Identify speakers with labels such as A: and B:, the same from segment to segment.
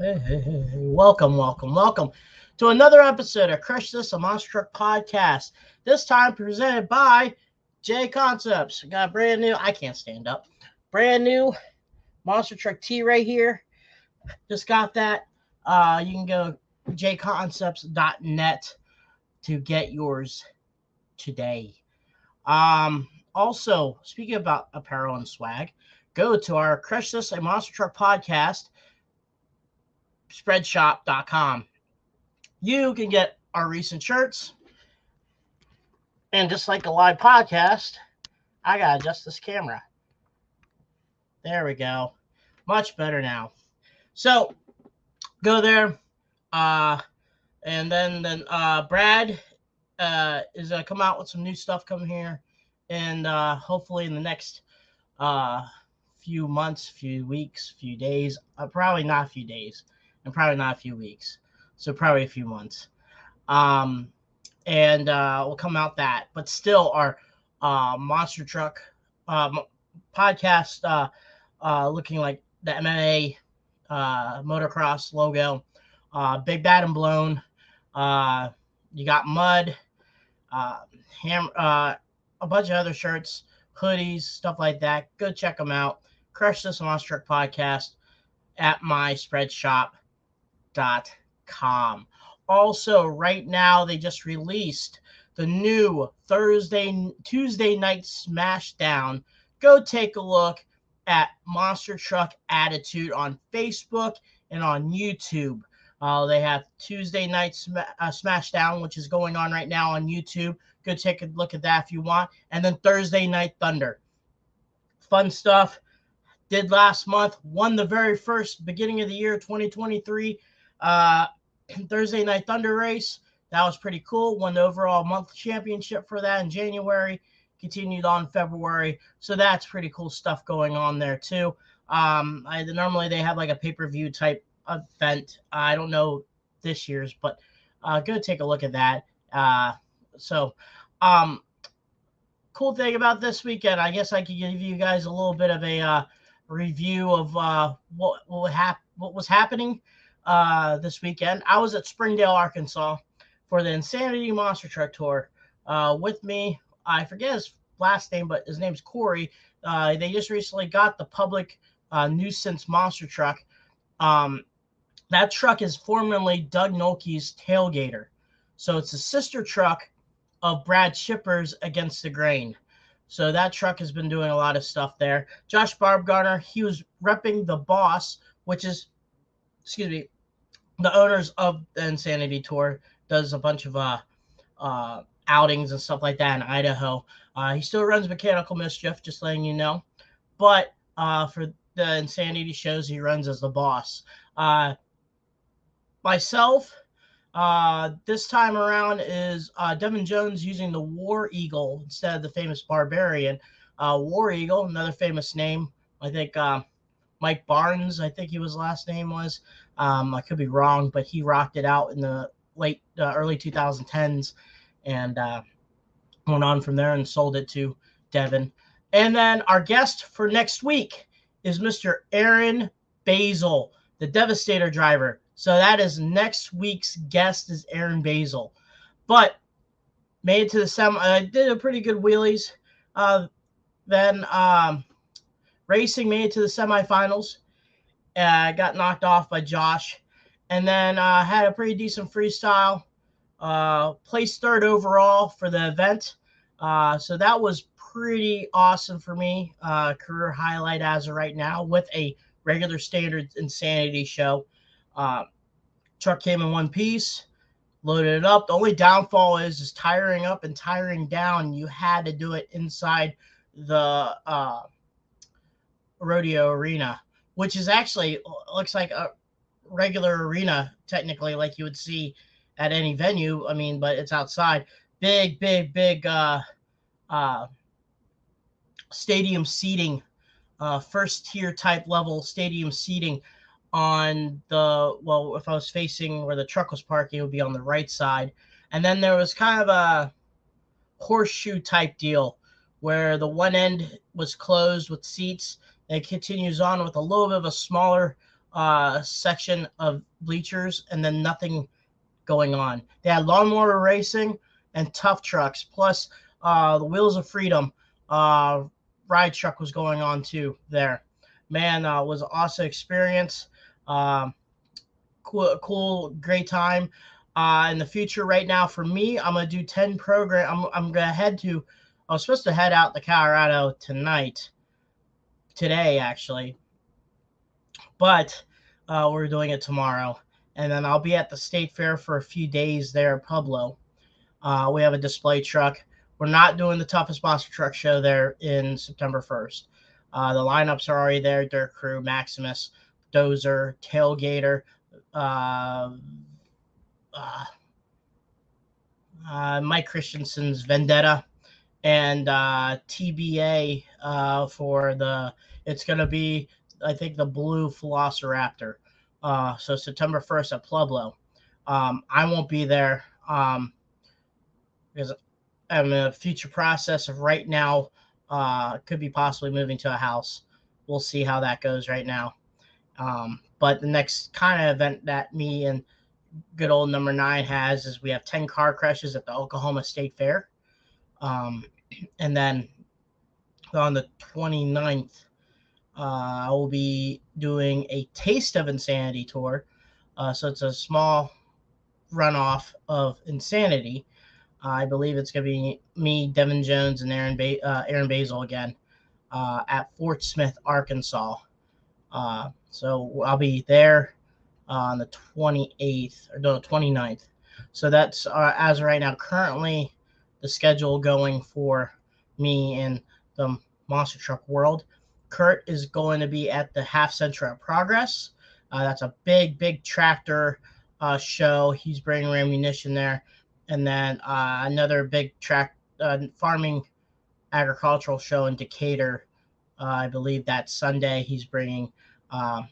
A: Welcome to another episode of Crush This, a Monster Truck podcast. This time presented by J Concepts. Got brand new, I can't stand up, brand new Monster Truck T right here. Just got that. You can go jconcepts.net to get yours today. Also, speaking about apparel and swag, go to our Crush This, a Monster Truck podcast spreadshop.com. You can get our recent shirts. And just like a live podcast, I got to adjust this camera. There we go. Much better now. So, go there. And then Brad is going to come out with some new stuff coming here. And hopefully in the next few months, few weeks, few days. Probably not a few days. And probably not a few weeks. So probably a few months. And we'll come out that. But still, our Monster Truck podcast looking like the MMA motocross logo. Big Bad and Blown. You got Mud. A bunch of other shirts, hoodies, stuff like that. Go check them out. Crush This Monster Truck podcast at myspreadshop.com. Also, right now, they just released the new Tuesday night Smashdown. Go take a look at Monster Truck Attitude on Facebook and on YouTube. They have Tuesday night Smashdown, which is going on right now on YouTube. Go take a look at that if you want. And then Thursday Night Thunder. Fun stuff. Did last month. Won the very first beginning of the year 2023 Thursday Night Thunder race. That was pretty cool. Won the overall month championship for that in January. Continued on February. So that's pretty cool stuff going on there too. Normally they have like a pay-per-view type event. I don't know this year's, but go take a look at that. Cool thing about this weekend, I guess I could give you guys a little bit of a review of what was happening this weekend. I was at Springdale, Arkansas for the Insanity Monster Truck Tour. With me, I forget his last name, but his name's Corey. They just recently got the public nuisance monster truck. That truck is formerly Doug Nolke's Tailgater. So it's a sister truck of Brad Chipper's Against the Grain. So that truck has been doing a lot of stuff there. Josh Barbgarner, he was repping the Boss, which is, the owners of the Insanity Tour, does a bunch of outings and stuff like that in Idaho. He still runs Mechanical Mischief, just letting you know. But for the Insanity shows, he runs as the Boss. Myself, this time around is Devin Jones using the War Eagle instead of the famous Barbarian. War Eagle, another famous name. I think Mike Barnes, I think his last name was. I could be wrong, but he rocked it out in the early 2010s and went on from there and sold it to Devin. And then our guest for next week is Mr. Aaron Basil, the Devastator driver. So that is next week's guest is Aaron Basil. But made it to the semi. I did a pretty good wheelies. Then racing made it to the semifinals. Got knocked off by Josh. And then had a pretty decent freestyle. Placed third overall for the event. So that was pretty awesome for me. Career highlight as of right now with a regular standard Insanity show. Truck came in one piece, loaded it up. The only downfall is tiring up and tiring down. You had to do it inside the rodeo arena, which is actually looks like a regular arena, technically, like you would see at any venue. I mean, but it's outside. Big stadium seating, first tier type level stadium seating on if I was facing where the truck was parking, it would be on the right side. And then there was kind of a horseshoe type deal where the one end was closed with seats. And it continues on with a little bit of a smaller section of bleachers and then nothing going on. They had lawnmower racing and tough trucks, plus the Wheels of Freedom ride truck was going on too there. Man, was an awesome experience. Cool, great time. In the future, right now for me, I'm gonna do 10 program. I'm gonna head to. I was supposed to head out to Colorado today actually, but we're doing it tomorrow, and then I'll be at the state fair for a few days there in Pueblo. We have a display truck. We're not doing the toughest monster truck show there in September 1st. The lineups are already there: Dirt Crew, Maximus, Dozer, Tailgater, Mike Christensen's Vendetta, and TBA for the. It's going to be, I think, the blue Velociraptor. So September 1st at Pueblo. I won't be there because I'm in a future process of right now. Could be possibly moving to a house. We'll see how that goes right now. But the next kind of event that me and good old number 9 has is we have 10 car crashes at the Oklahoma State Fair. And then on the 29th, I will be doing a Taste of Insanity tour. So it's a small runoff of Insanity. I believe it's going to be me, Devin Jones, and Aaron Basil again at Fort Smith, Arkansas. So I'll be there on the 28th, or no, 29th. So that's, as of right now, currently the schedule going for me in the monster truck world. Kurt is going to be at the Half Century of Progress. That's a big tractor show. He's bringing ammunition there. And then another big farming agricultural show in Decatur. I believe that Sunday he's bringing, that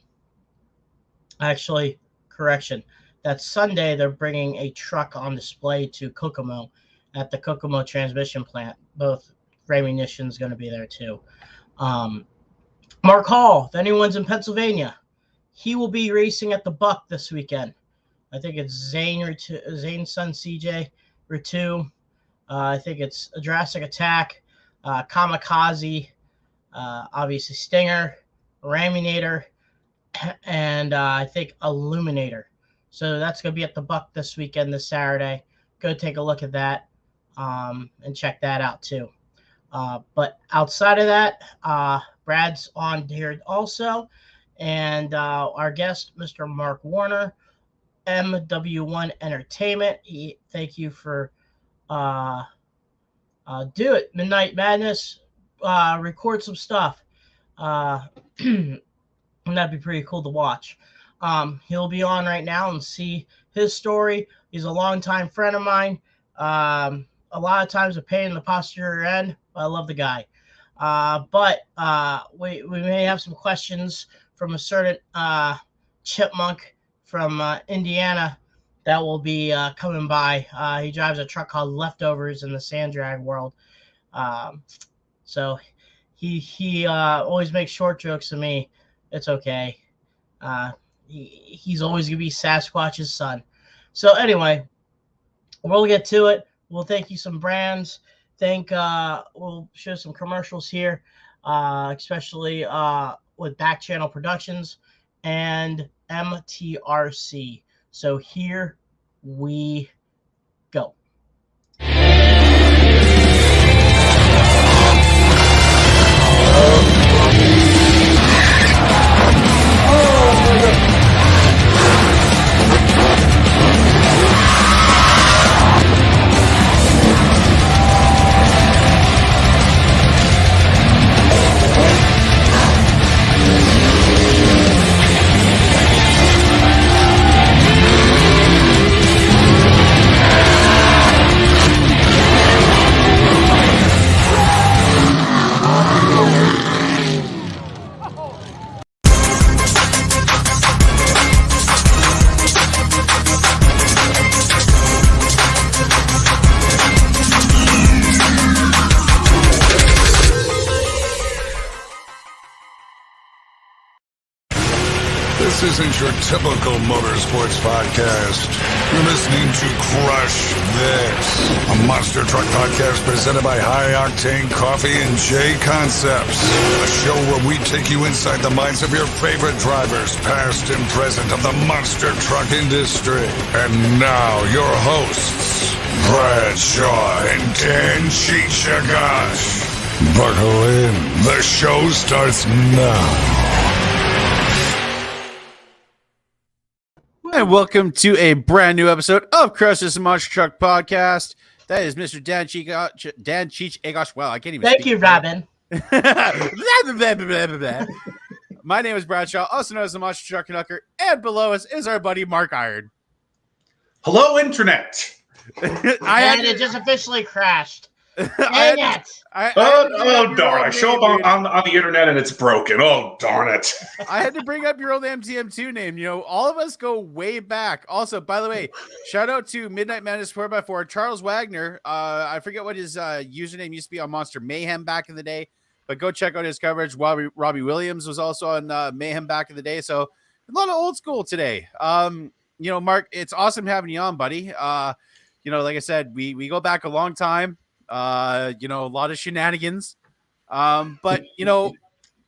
A: Sunday they're bringing a truck on display to Kokomo at the Kokomo transmission plant. Both ammunition is going to be there too. Mark Hall, if anyone's in Pennsylvania, he will be racing at the Buck this weekend. I think it's Zane's son CJ Ritu. I think it's a Jurassic Attack, Kamikaze, obviously Stinger, Raminator, and I think Illuminator. So that's going to be at the Buck this weekend, this Saturday. Go take a look at that and check that out too. But outside of that, Brad's on here also. And our guest, Mr. Mark Werner, MW1 Entertainment. Thank you for do it. Midnight Madness. Record some stuff. That'd be pretty cool to watch. He'll be on right now and see his story. He's a longtime friend of mine. A lot of times a pain in the posterior end. I love the guy. But we may have some questions from a certain chipmunk from Indiana that will be coming by. He drives a truck called Leftovers in the sand drag world. So he always makes short jokes to me. It's okay. He's always going to be Sasquatch's son. So anyway, we'll get to it. We'll thank you some brands. We'll show some commercials here, especially with Back Channel Productions and MTRC. So here we go.
B: isn't your typical motorsports podcast. You're listening to Crush This, a monster truck podcast presented by High Octane Coffee and J Concepts. A show where we take you inside the minds of your favorite drivers, past and present, of the monster truck industry. And now, your hosts, Brad Shaw and Dan Cheech. Buckle in. The show starts now.
C: And welcome to a brand new episode of Crush This Monster Truck Podcast. That is Mr. Dan Cheech. Wow, I can't even
A: Thank you, Robin.
C: My name is Brad Shaw, also known as the Monster Truck Knucker, and below us is our buddy Mark Iron.
D: Hello, Internet.
A: It just officially crashed. Darn!
D: I show up on the internet and it's broken. Oh, darn it.
C: I had to bring up your old MTM2 name. You know, all of us go way back. Also, by the way, shout out to Midnight Madness 4x4, Charles Wagner. I forget what his username used to be on Monster Mayhem back in the day, but go check out his coverage. Robbie Williams was also on Mayhem back in the day. So a lot of old school today. You know, Mark, it's awesome having you on, buddy. You know, like I said, we go back a long time. You know, a lot of shenanigans. But you know,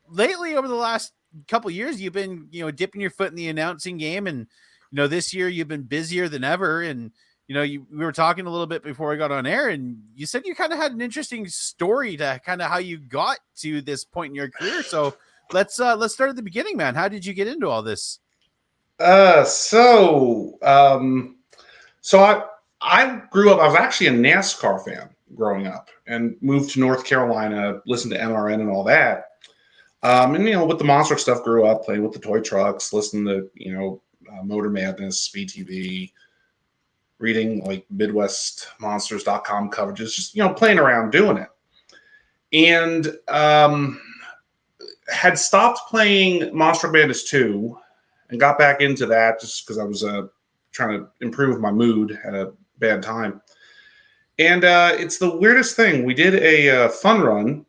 C: lately over the last couple years, you've been, you know, dipping your foot in the announcing game, and you know, this year you've been busier than ever. And you know, we were talking a little bit before we got on air, and you said you kind of had an interesting story to kind of how you got to this point in your career. So let's start at the beginning, man. How did you get into all this?
D: So I grew up. I was actually a NASCAR fan growing up, and moved to North Carolina, listened to MRN and all that. And you know, with the monster stuff, grew up playing with the toy trucks, listening to, you know, Motor Madness, Speed TV, reading like MidwestMonsters.com coverages, just, you know, playing around doing it. And had stopped playing Monster Madness 2 and got back into that just because I was trying to improve my mood at a bad time. And it's the weirdest thing. We did a fun run,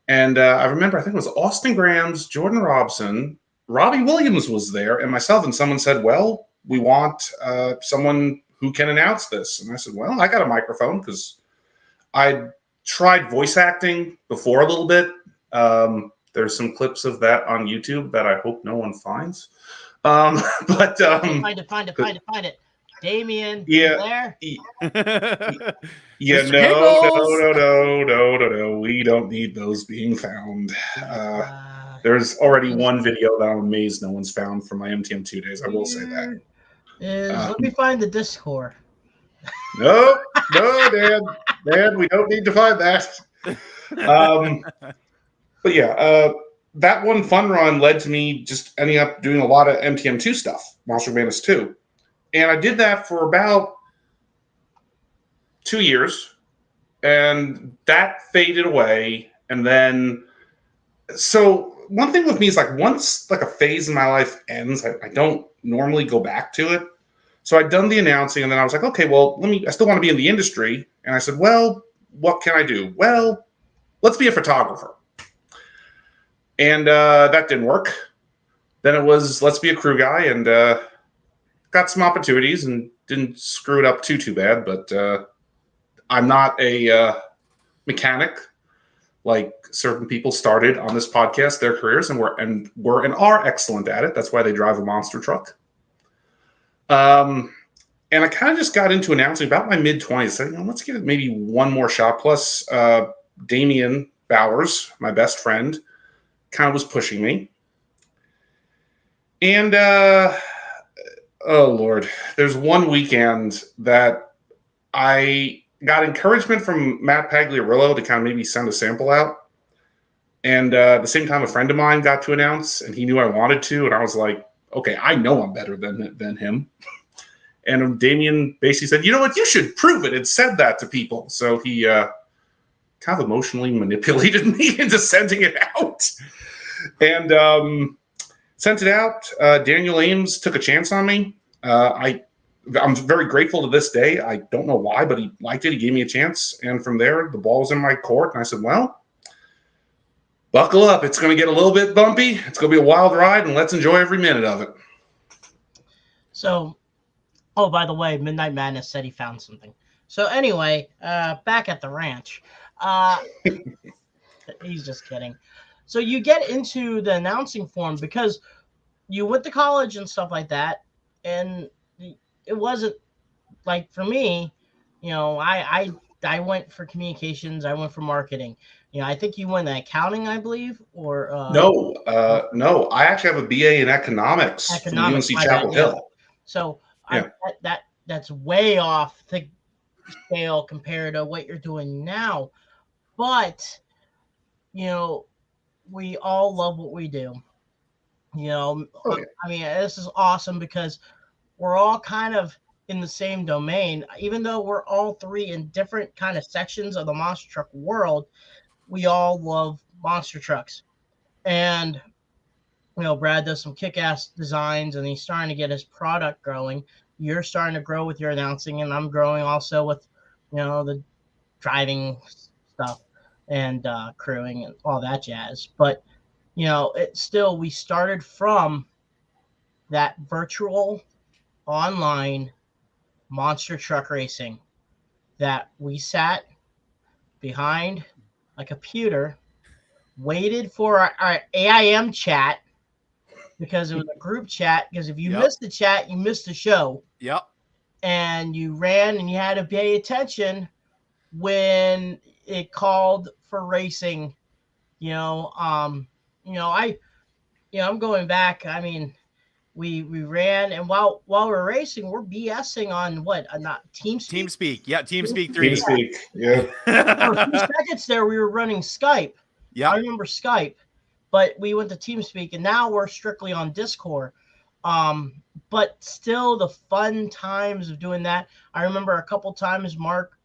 D: and I remember, I think it was Austin Graham's, Jordan Robson, Robbie Williams was there, and myself, and someone said, well, we want someone who can announce this. And I said, well, I got a microphone, because I tried voice acting before a little bit. There's some clips of that on YouTube that I hope no one finds. Find it. Damien,
C: No.
D: yeah. No. We don't need those being found. There's already one video that I'm amazed no one's found from my MTM2 days. I will say that.
A: Let me find the Discord.
D: No, Dan, we don't need to find that. But yeah, that one fun run led to me just ending up doing a lot of MTM2 stuff, Monster Madness 2. And I did that for about 2 years, and that faded away. And then, so one thing with me is like, once like a phase in my life ends, I don't normally go back to it. So I'd done the announcing, and then I was like, okay, well, I still want to be in the industry. And I said, well, what can I do? Well, let's be a photographer. And that didn't work. Then it was, let's be a crew guy, and got some opportunities and didn't screw it up too bad, but I'm not a mechanic like certain people started on this podcast their careers and were and are excellent at it. That's why they drive a monster truck. And I kind of just got into announcing about my mid-20s. Said, you know, let's give it maybe one more shot. Plus, Damian Bowers, my best friend, kind of was pushing me. And oh, Lord. There's one weekend that I got encouragement from Matt Pagliarillo to kind of maybe send a sample out. And at the same time, a friend of mine got to announce, and he knew I wanted to. And I was like, okay, I know I'm better than him. And Damien basically said, you know what, you should prove it, and said that to people. So he kind of emotionally manipulated me into sending it out. And sent it out. Daniel Ames took a chance on me. I'm very grateful to this day. I don't know why, but he liked it. He gave me a chance. And from there, the ball was in my court. And I said, well, buckle up. It's going to get a little bit bumpy. It's going to be a wild ride, and let's enjoy every minute of it.
A: So, oh, by the way, Midnight Madness said he found something. So anyway, back at the ranch, uh, he's just kidding. So you get into the announcing form because you went to college and stuff like that, and it wasn't like for me. I went for communications. I went for marketing. I think you went accounting, I believe, or
D: No. I actually have a BA in economics from
A: economics.
D: UNC
A: My bad.
D: Chapel
A: Yeah.
D: Hill.
A: So
D: Yeah.
A: that's way off the scale compared to what you're doing now. But you know, we all love what we do.
D: Oh yeah.
A: I mean, this is awesome because we're all kind of in the same domain, even though we're all three in different kind of sections of the monster truck world. We all love monster trucks, and Brad does some kick-ass designs, and he's starting to get his product growing. You're starting to grow with your announcing, and I'm growing also with, the driving stuff and crewing and all that jazz. But it still we started from that virtual online monster truck racing that we sat behind a computer, waited for our AIM chat because it was a group chat. Because if you missed the chat, you missed the show.
C: Yep.
A: And you ran and you had to pay attention when it called for racing. I'm going back. I mean, we ran, and while we're racing, we're BSing on what? Not TeamSpeak.
C: TeamSpeak. Yeah, TeamSpeak 3.
D: TeamSpeak. Yeah.
A: For a few seconds there, we were running Skype.
C: Yeah.
A: I remember Skype, but we went to TeamSpeak, and now we're strictly on Discord. But still, the fun times of doing that. I remember a couple times Mark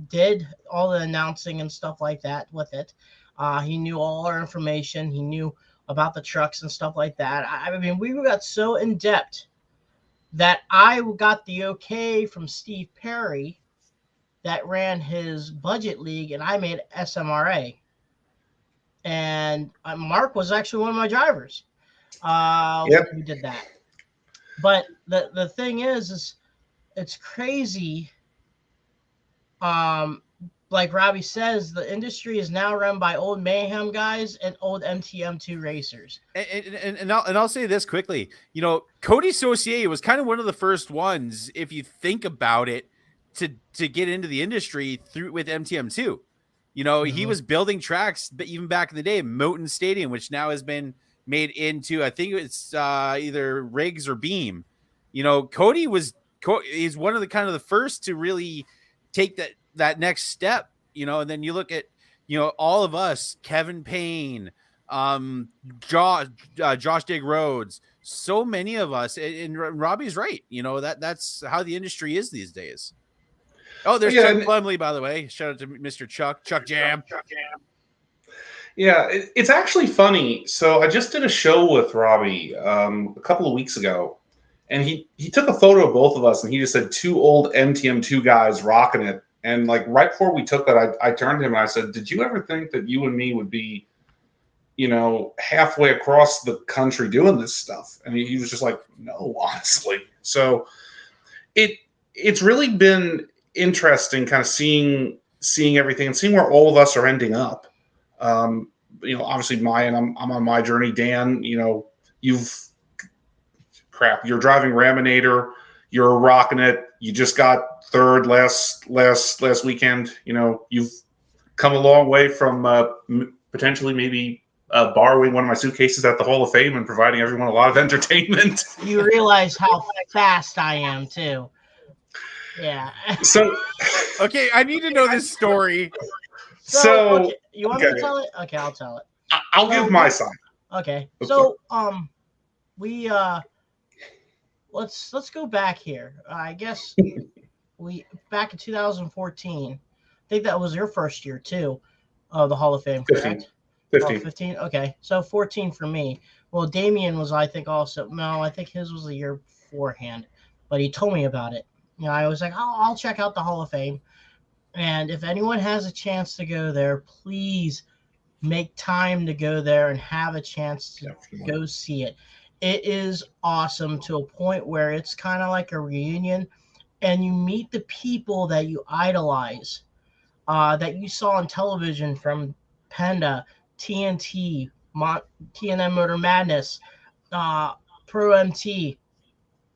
A: did all the announcing and stuff like that with it. He knew all our information. He knew about the trucks and stuff like that. I mean, we got so in depth that I got the okay from Steve Perry that ran his budget league, and I made SMRA. And Mark was actually one of my drivers.
D: Yep.
A: We did that. But the thing is it's crazy. Like Robbie says, the industry is now run by old Mayhem guys and old MTM2 racers.
C: And I'll say this quickly. Cody Saucier was kind of one of the first ones, if you think about it, to get into the industry with MTM2. He was building tracks, but even back in the day, Moton Stadium, which now has been made into, I think it's either Riggs or Beam. Cody is one of the first to really take that next step, and then you look at, all of us, Kevin Payne, Josh Dig Rhodes, so many of us, and Robbie's right. That's how the industry is these days. Oh, there's Chuck Plumley, by the way. Shout out to Mr. Chuck Jam.
D: Yeah, it's actually funny. So I just did a show with Robbie a couple of weeks ago, and he took a photo of both of us, and he just said two old MTM2 guys rocking it. And like right before we took that, I turned to him and I said, "Did you ever think that you and me would be, halfway across the country doing this stuff?" And he was just like, "No, honestly." So it's really been interesting kind of seeing everything and seeing where all of us are ending up. Obviously Maya, and I'm on my journey. Dan, you're driving Raminator, you're rocking it. You just got third last weekend. You've come a long way from potentially maybe borrowing one of my suitcases at the Hall of Fame and providing everyone a lot of entertainment.
A: You realize how fast I am too. Yeah.
D: So,
C: okay, I need to know this story.
D: So
A: okay. You want me to tell it? Okay, I'll tell it.
D: I'll give my side.
A: Okay. So we let's go back here. I guess we back in 2014. I think that was your first year too of the Hall of Fame, correct?
D: 15.
A: 15. Okay. So 14 for me. Well, Damien was, I think, also. No, I think his was the year beforehand, but he told me about it. I was like, oh, I'll check out the Hall of Fame. And if anyone has a chance to go there, please make time to go there and have a chance to go see it. It is awesome to a point where it's kind of like a reunion, and you meet the people that you idolize, that you saw on television from Panda, TNT, TNN Motor Madness, uh, Pro MT.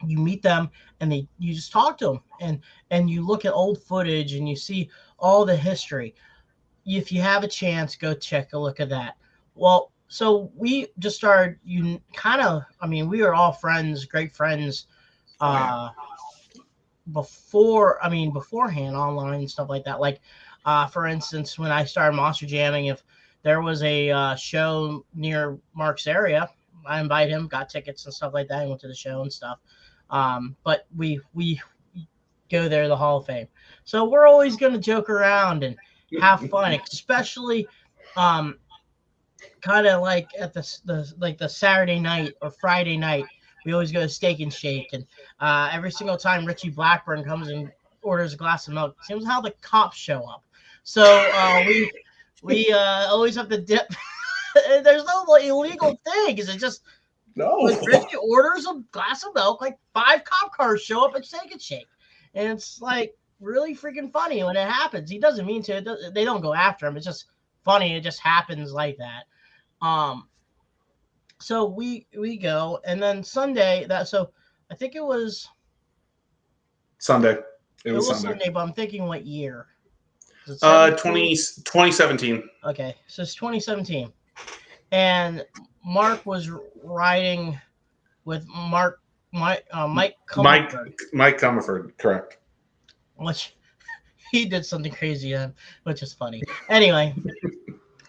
A: You meet them, and you just talk to them, and you look at old footage and you see all the history. If you have a chance, go check a look at that. Well, so we just started. You kind of, I mean, we were all friends, great friends.
D: Oh, yeah.
A: Beforehand, online and stuff like that. Like, for instance, when I started Monster Jamming, if there was a show near Mark's area, I invite him, got tickets and stuff like that, and went to the show and stuff. But we go there, the Hall of Fame. So we're always going to joke around and have fun, especially kind of like at the Saturday night or Friday night. We always go to Steak and Shake, and every single time Richie Blackburn comes and orders a glass of milk, seems how the cops show up. So we always have to dip. There's no illegal thing. Is it just when Richie orders a glass of milk, like 5 cop cars show up at Steak and Shake, and it's like really freaking funny when it happens. He doesn't mean to. They don't go after him. It's just funny. It just happens like that. So we go, and then Sunday so I think it was
D: Sunday.
A: It was Sunday, but I'm thinking what year?
D: 2017.
A: Okay, so it's 2017, and Mark was riding with Mike Comerford.
D: Mike Comerford, correct.
A: Which he did something crazy then, which is funny. Anyway,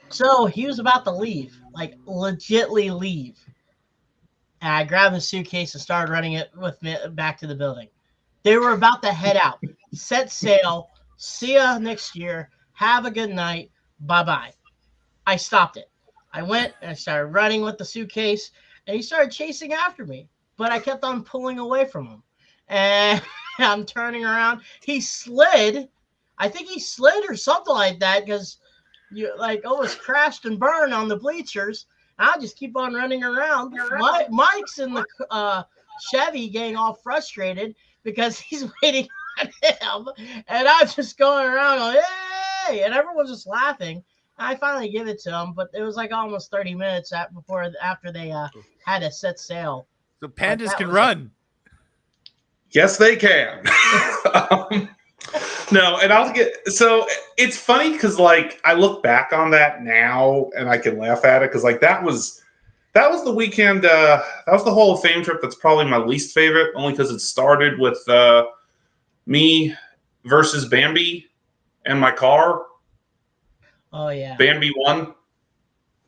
A: so he was about to leave, like legitly leave. And I grabbed the suitcase and started running it with me back to the building. They were about to head out, set sail. See ya next year. Have a good night. Bye-bye. I stopped it. I went and I started running with the suitcase, and he started chasing after me. But I kept on pulling away from him. And I'm turning around. He slid. I think he slid or something like that, because you like almost crashed and burned on the bleachers. I'll just keep on running around. Mike's in the Chevy getting all frustrated because he's waiting on him. And I'm just going around going, hey! And everyone's just laughing. I finally give it to him, but it was like almost 30 minutes after they had to set sail.
C: So pandas can run.
D: Yes, they can. No, and so it's funny because like I look back on that now and I can laugh at it because like that was the weekend. That was the Hall of Fame trip. That's probably my least favorite, only because it started with me versus Bambi and my car.
A: Oh yeah,
D: Bambi won.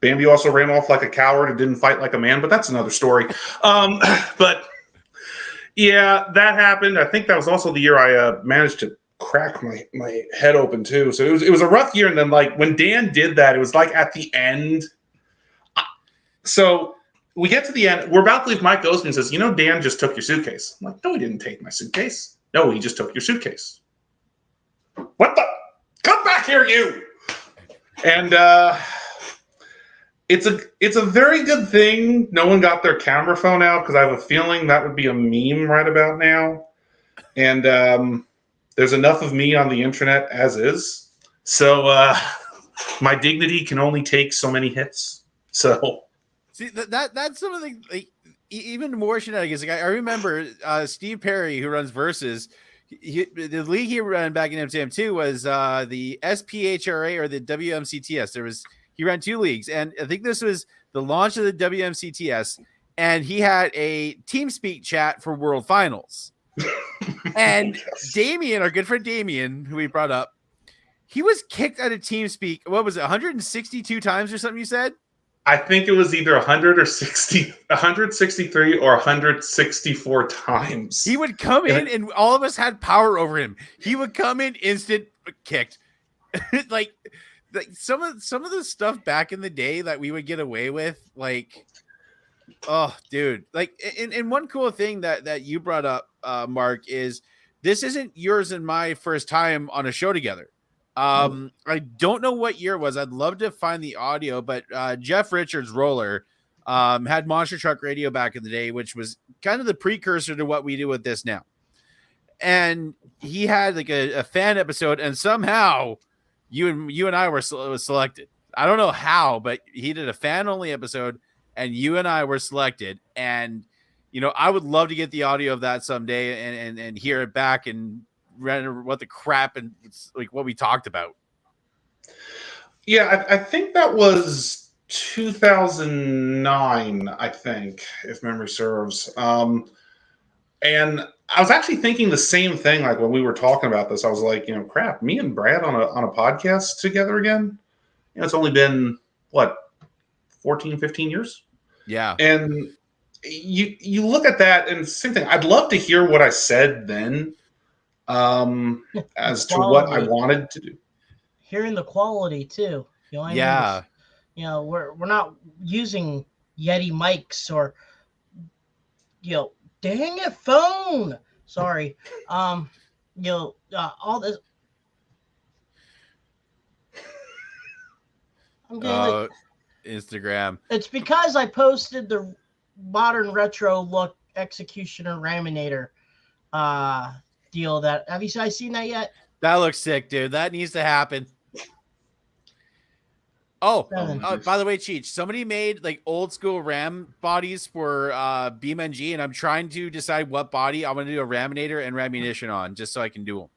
D: Bambi also ran off like a coward and didn't fight like a man, but that's another story. But yeah, that happened. I think that was also the year I managed to crack my head open too. So it was a rough year. And then like when Dan did that, it was like at the end. So we get to the end. We're about to leave. Mike goes and says, Dan just took your suitcase. I'm like, no, he didn't take my suitcase. No, he just took your suitcase. What the? Come back here, you. And it's a very good thing no one got their camera phone out, because I have a feeling that would be a meme right about now. And there's enough of me on the internet as is. So my dignity can only take so many hits. So
C: see that's some of the like, even more shenanigans. Like I remember Steve Perry, who runs Versus. The league he ran back in MTM2 was the SPHRA or the WMCTS. He ran 2 leagues, and I think this was the launch of the WMCTS, and he had a TeamSpeak chat for World Finals. And yes. Damien, our good friend Damien, who we brought up, he was kicked out of TeamSpeak. What was it, 162 times or something you said?
D: I think it was either 163 or 164 times.
C: He would come in and all of us had power over him. He would come in instant kicked. like some of the stuff back in the day that we would get away with, like, oh dude. Like, and one cool thing that you brought up, Mark, is this isn't yours and my first time on a show together. I don't know what year it was. I'd love to find the audio, but Jeff Richards Roller, had Monster Truck Radio back in the day, which was kind of the precursor to what we do with this now. And he had like a fan episode, and somehow you and I were selected. I don't know how, but he did a fan only episode, and you and I were selected. And I would love to get the audio of that someday and hear it back and render what the crap and like what we talked about.
D: Yeah, I think that was 2009, I think, if memory serves. And I was actually thinking the same thing, like when we were talking about this. I was like, crap, me and Brad on a podcast together again. It's only been, 14, 15 years?
C: Yeah.
D: And you look at that, and same thing. I'd love to hear what I said then as to what I wanted to do.
A: Hearing the quality, too.
C: Yeah.
A: We're not using Yeti mics or, dang it, phone. Sorry. All this. I'm getting
C: Instagram.
A: It's because I posted the modern retro look Executioner Raminator deal. Have you guys seen that yet?
C: That looks sick, dude. That needs to happen. Oh, by the way, Cheech, somebody made like old school Ram bodies for BeamNG, and I'm trying to decide what body I'm going to do a Raminator and Ramunition on, just so I can do them.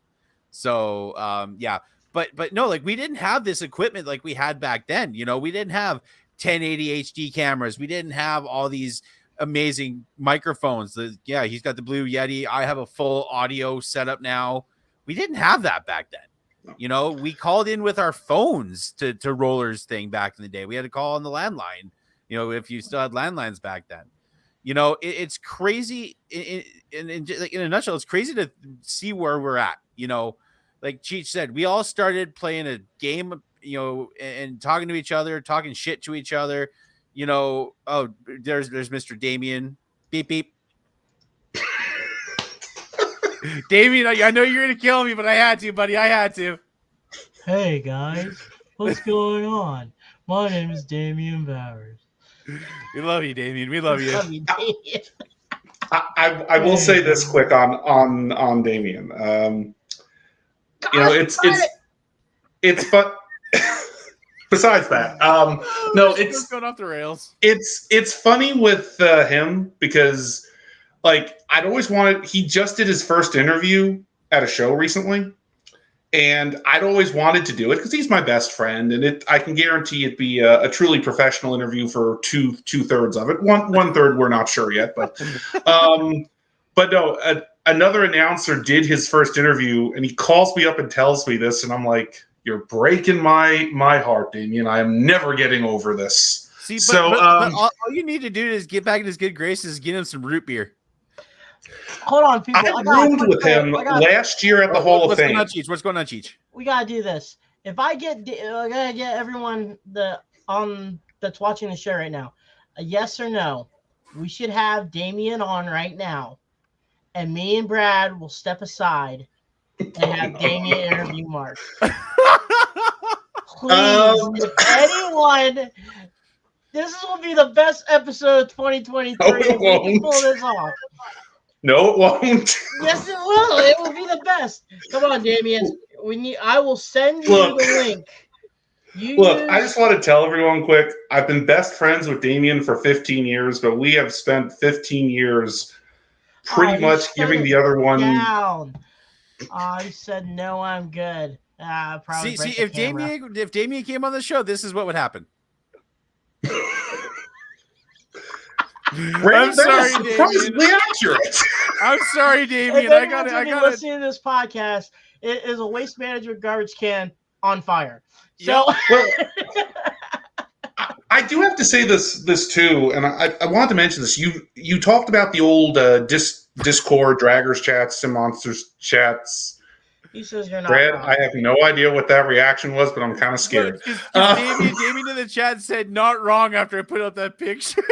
C: So, yeah. But no, like we didn't have this equipment like we had back then. We didn't have 1080 HD cameras. We didn't have all these amazing microphones. He's got the Blue Yeti. I have a full audio setup now. We didn't have that back then. We called in with our phones to Roller's thing back in the day. We had to call on the landline, if you still had landlines back then. It's crazy. In a nutshell, it's crazy to see where we're at. Like Cheech said, we all started playing a game, and talking to each other, talking shit to each other. Oh, there's Mr. Damien. Beep, beep. Damien, I know you're going to kill me, but I had to, buddy. I had to.
A: Hey, guys. What's going on? My name is Damien Bowers.
C: We love you, Damien. We love you.
D: I will say this quick on Damien. It's but besides that, no, it's
C: going off the rails.
D: It's funny with him because like I'd always wanted. He just did his first interview at a show recently, and I'd always wanted to do it because he's my best friend, and I can guarantee it'd be a truly professional interview for two thirds of it. One third we're not sure yet, but no. Another announcer did his first interview, and he calls me up and tells me this, and I'm like, "You're breaking my heart, Damien. I am never getting over this."
C: See, but all you need to do is get back in his good graces, get him some root beer.
A: Hold on, people.
D: I roomed with him last year at the Hall of Fame.
C: What's going on, Cheech?
A: We gotta do this. If I gotta get everyone that's watching the show right now, a yes or no, we should have Damien on right now. And me and Brad will step aside and have Damien interview Mark. Please, if anyone, this will be the best episode of 2023 if we can pull this off.
D: No, it won't.
A: Yes, it will. It will be the best. Come on, Damien. I will send you the link.
D: I just want to tell everyone quick. I've been best friends with Damien for 15 years, but we have spent 15 years pretty much giving the other one
A: down. He said no, I'm good. Probably
C: see if Damien came on the show, this is what would happen.
D: I'm sorry, surprisingly accurate.
C: I'm sorry, Damien. I got
A: listening to this podcast. It is a waste management garbage can on fire. So
D: I do have to say this too, and I wanted to mention this. You talked about the old Discord, Draggers chats, Sim Monsters chats.
A: He says you're not
D: Brad,
A: wrong.
D: I have no idea what that reaction was, but I'm kind of scared.
C: Damien in the chat said not wrong after I put up that picture.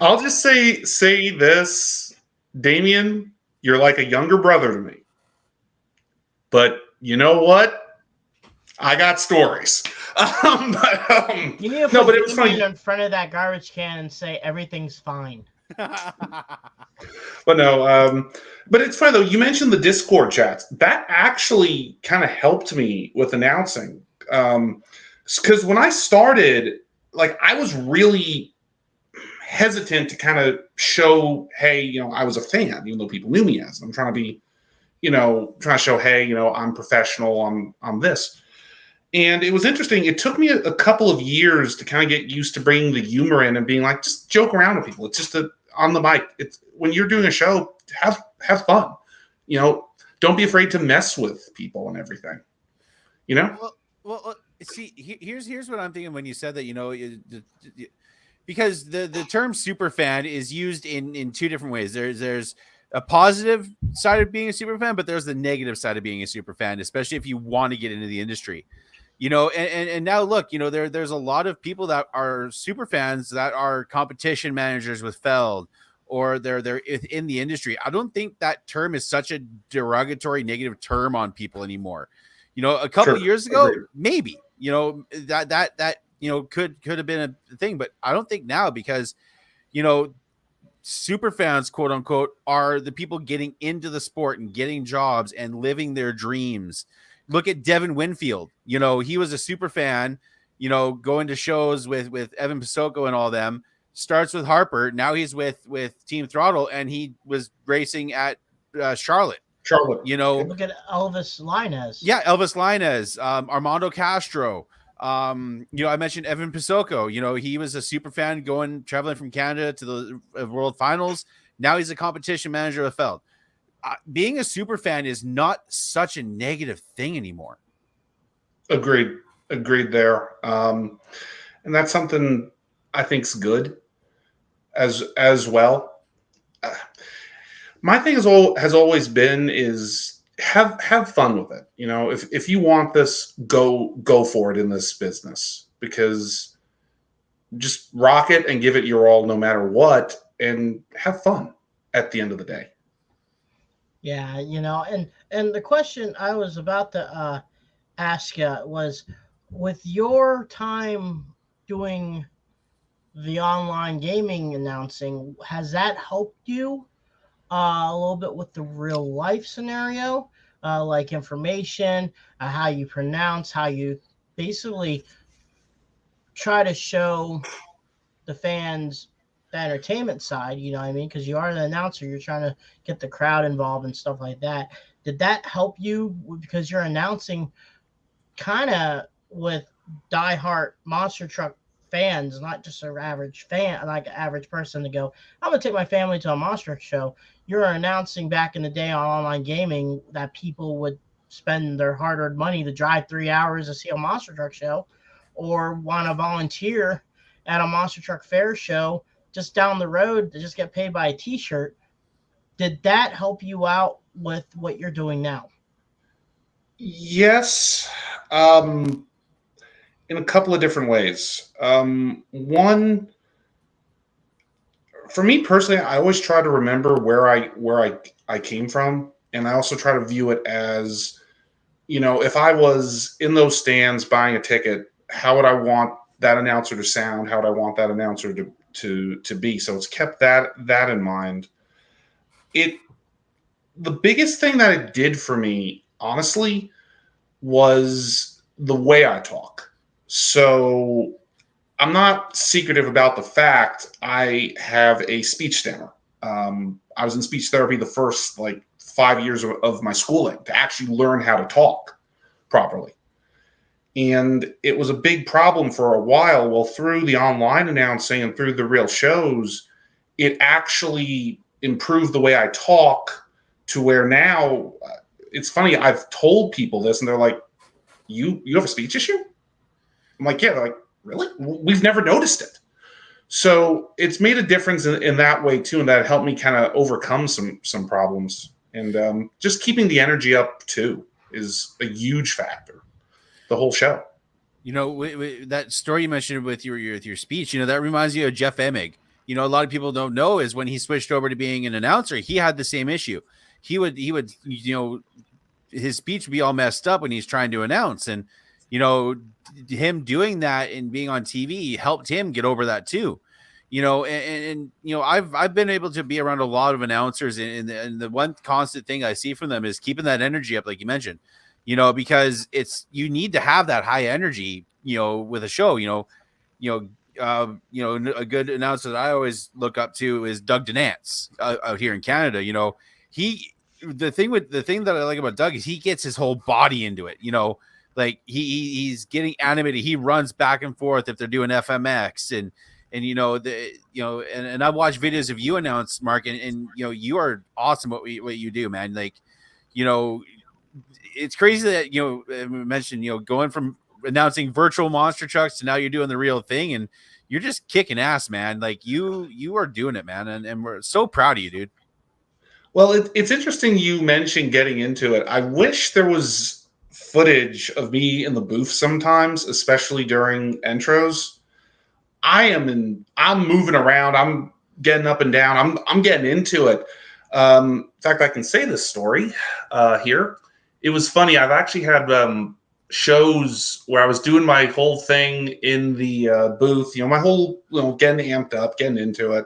D: I'll just say this, Damien, you're like a younger brother to me. But you know what? I got stories.
A: You need to
D: No,
A: put
D: but it was
A: Demon
D: funny.
A: in front of that garbage can and say everything's fine.
D: But no, but it's funny though. You mentioned the Discord chats. That actually kind of helped me with announcing. Because when I started, like I was really hesitant to kind of show, hey, I was a fan, even though people knew me as. I'm trying to be, trying to show, hey, I'm professional. I'm this. And it was interesting. It took me a couple of years to kind of get used to bringing the humor in and being like, just joke around with people. It's just on the mic. It's when you're doing a show, have fun. Don't be afraid to mess with people and everything.
C: Well, see, here's what I'm thinking when you said that. Because the term super fan is used in two different ways. There's a positive side of being a super fan, but there's the negative side of being a super fan, especially if you want to get into the industry. And now look, there's a lot of people that are super fans that are competition managers with Feld, or they're in the industry. I don't think that term is such a derogatory negative term on people anymore. A couple of years ago, maybe, that could have been a thing, but I don't think now, because super fans, quote unquote, are the people getting into the sport and getting jobs and living their dreams. Look at Devin Winfield. He was a super fan, going to shows with Evan Pasoko and all them. Starts with Harper. Now he's with Team Throttle, and he was racing at Charlotte.
A: Look at Elvis Linez.
C: Yeah, Elvis Linez, Armando Castro. I mentioned Evan Pasoko. He was a super fan traveling from Canada to the World Finals. Now he's a competition manager of Feld. Being a super fan is not such a negative thing anymore.
D: Agreed there. And that's something I think's good as well. My thing has always been is have fun with it. If you want this, go for it in this business, because just rock it and give it your all no matter what, and have fun at the end of the day.
A: Yeah, and the question I was about to ask you was, with your time doing the online gaming announcing, has that helped you a little bit with the real life scenario, like information, how you pronounce, how you basically try to show the fans the entertainment side, you know what I mean? Because you are the announcer, you're trying to get the crowd involved and stuff like that. Did that help you, because you're announcing kind of with diehard monster truck fans, not just an average fan, like an average person to go, I'm gonna take my family to a monster truck show. You're announcing back in the day on online gaming that people would spend their hard-earned money to drive 3 hours to see a monster truck show, or want to volunteer at a monster truck fair show just down the road to just get paid by a t-shirt. Did that help you out with what you're doing now?
D: Yes, in a couple of different ways. One, for me personally, I always try to remember where I came from, and I also try to view it as, if I was in those stands buying a ticket, how would I want that announcer to sound? How would I want that announcer to be? So it's kept that in mind. The biggest thing that it did for me, honestly, was the way I talk. So I'm not secretive about the fact I have a speech stammer. I was in speech therapy the first 5 years of my schooling to actually learn how to talk properly. And it was a big problem for a while. Well, through the online announcing and through the real shows, it actually improved the way I talk, to where now it's funny. I've told people this and they're like, you have a speech issue? I'm like, yeah. They're like, really? We've never noticed it. So it's made a difference in that way too. And that helped me kind of overcome some problems, and just keeping the energy up too is a huge factor. The whole show.
C: That story you mentioned with your speech, that reminds me of Jeff Emig. A lot of people don't know is when he switched over to being an announcer, he had the same issue. He would his speech would be all messed up when he's trying to announce. And, you know, him doing that and being on TV helped him get over that too. You know, and you know, I've been able to be around a lot of announcers, and the one constant thing I see from them is keeping that energy up, like you mentioned. You know, because you need to have that high energy, you know, with a show. A good announcer that I always look up to is Doug Denance out here in Canada. You know, the thing that I like about Doug is he gets his whole body into it. You know, like he's getting animated. He runs back and forth if they're doing FMX and and I watch videos of you announce, Mark, and you know, you are awesome what you do, man. Like, you know, it's crazy that, you know, we mentioned, you know, going from announcing virtual monster trucks to now you're doing the real thing, and you're just kicking ass, man. Like you are doing it, man, and we're so proud of you, dude.
D: Well, it's interesting you mentioned getting into it. I wish there was footage of me in the booth sometimes, especially during intros. I'm moving around. I'm getting up and down. I'm getting into it. In fact, I can say this story here. It was funny. I've actually had shows where I was doing my whole thing in the booth. You know, my whole, you know, getting amped up, getting into it.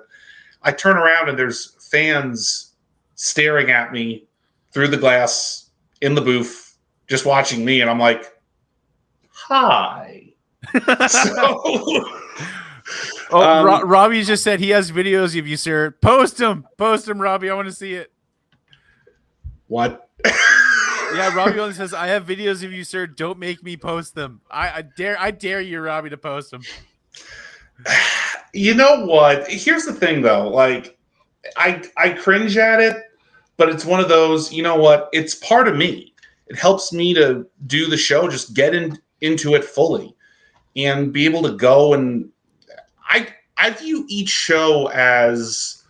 D: I turn around and there's fans staring at me through the glass in the booth, just watching me, and I'm like, "Hi." So.
C: Robbie just said he has videos of you, sir. Post them, Robbie. I want to see it.
D: What?
C: Yeah, Robbie only says, "I have videos of you, sir. Don't make me post them." I dare you, Robbie, to post them.
D: You know what? Here's the thing, though. Like, I cringe at it, but it's one of those. You know what? It's part of me. It helps me to do the show, just get into it fully, and be able to go and. I view each show as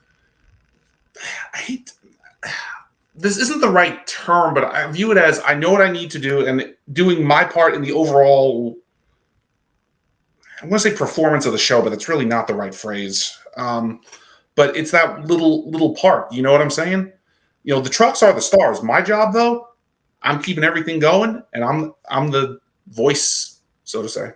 D: this isn't the right term, but I view it as I know what I need to do and doing my part in the overall. I want to say performance of the show, but that's really not the right phrase. But it's that little part. You know what I'm saying? You know, the trucks are the stars. My job, though, I'm keeping everything going, and I'm the voice, so to say.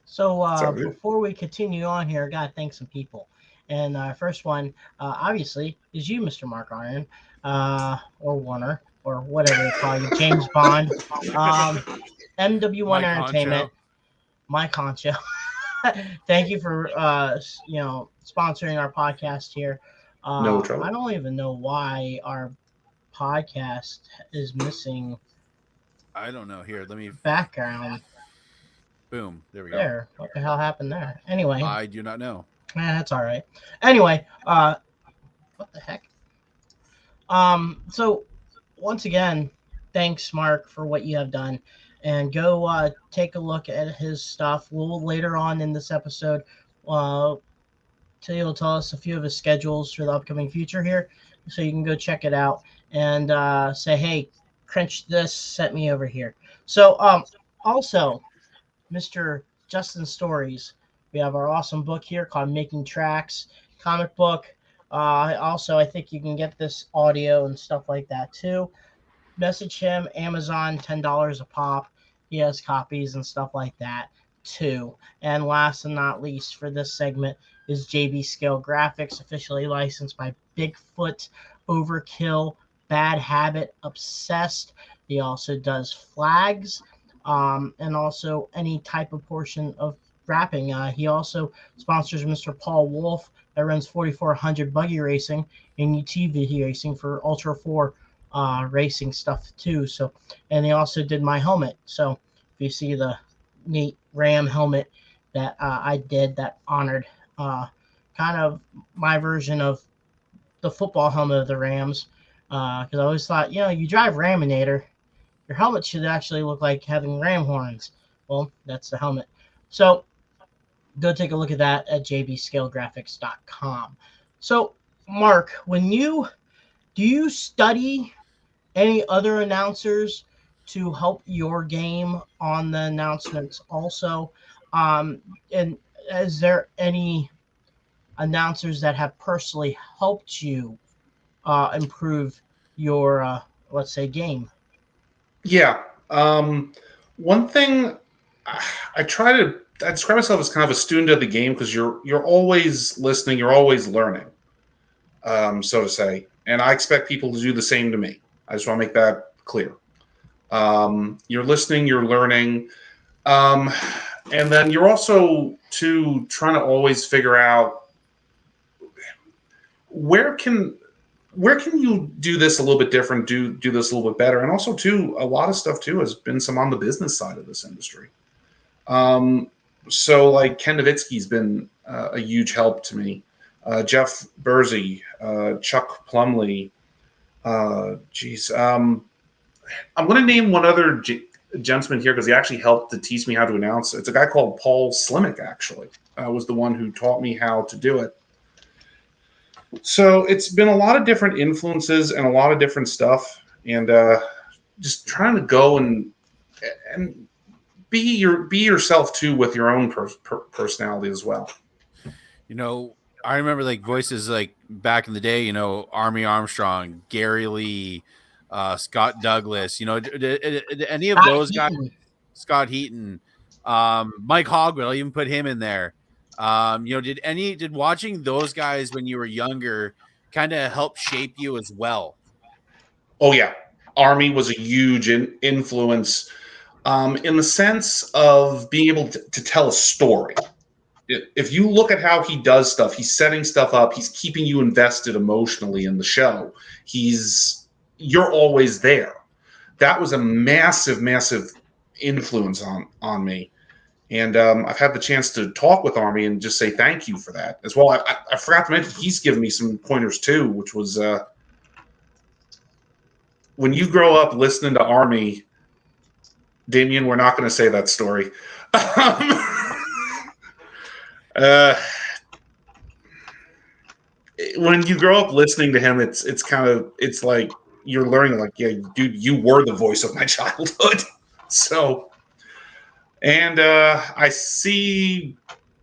A: So before we continue on here, I gotta thank some people. And first one, obviously, is you, Mr. Mark Iron, or Warner, or whatever they call you, James Bond, MW1 Entertainment, Mike Concho. Thank you for sponsoring our podcast here.
D: No trouble.
A: I don't even know why our podcast is missing.
C: I don't know. Here, let me
A: background.
C: Boom. There we go.
A: There. What the hell happened there? Anyway.
C: I do not know.
A: That's all right. Anyway, what the heck? So once again, thanks, Mark, for what you have done. And go take a look at his stuff. We'll later on in this episode, he'll tell us a few of his schedules for the upcoming future here. So you can go check it out and say, hey, crunch this, set me over here. So also, Mr. Justin Stories. We have our awesome book here called Making Tracks, comic book. Also, I think you can get this audio and stuff like that too. Message him, Amazon, $10 a pop. He has copies and stuff like that too. And last and not least for this segment is JB Scale Graphics, officially licensed by Bigfoot, Overkill, Bad Habit, Obsessed. He also does flags. And also any type of portion of wrapping. He also sponsors Mr. Paul Wolf that runs 4400 Buggy Racing and UTV Racing for Ultra 4 racing stuff too. So, and he also did my helmet. So if you see the neat Ram helmet that I did that honored kind of my version of the football helmet of the Rams, because I always thought, you drive Raminator, your helmet should actually look like having ram horns. Well, that's the helmet. So go take a look at that at jbscalegraphics.com. So, Mark, do you study any other announcers to help your game on the announcements also? And is there any announcers that have personally helped you improve your, let's say, game?
D: Yeah. One thing I describe myself as kind of a student of the game because you're always listening, you're always learning, so to say. And I expect people to do the same to me. I just want to make that clear. You're listening, you're learning, and then you're also trying to always figure out where can you do this a little bit different, do this a little bit better, and also too a lot of stuff too has been some on the business side of this industry. So like Ken Nowitzki's been a huge help to me. Jeff Bursey, Chuck Plumley. I'm going to name one other gentleman here because he actually helped to teach me how to announce. It's a guy called Paul Slimick, actually. Was the one who taught me how to do it. So it's been a lot of different influences and a lot of different stuff. And just trying to go and be yourself, too, with your own personality as well.
C: You know, I remember like voices like back in the day, you know, Army Armstrong, Gary Lee, Scott Douglas, you know, did any of those guys, Scott Heaton, Mike Hogwood, I'll even put him in there. You know, did watching those guys when you were younger kind of help shape you as well?
D: Oh, yeah. Army was a huge influence in the sense of being able to tell a story. If you look at how he does stuff, he's setting stuff up. He's keeping you invested emotionally in the show. You're always there. That was a massive, massive influence on me. And I've had the chance to talk with Army and just say thank you for that as well. I forgot to mention he's given me some pointers too, which was when you grow up listening to Army, Damien, we're not going to say that story. When you grow up listening to him, it's like you're learning, like, yeah, dude, you were the voice of my childhood. So, and I see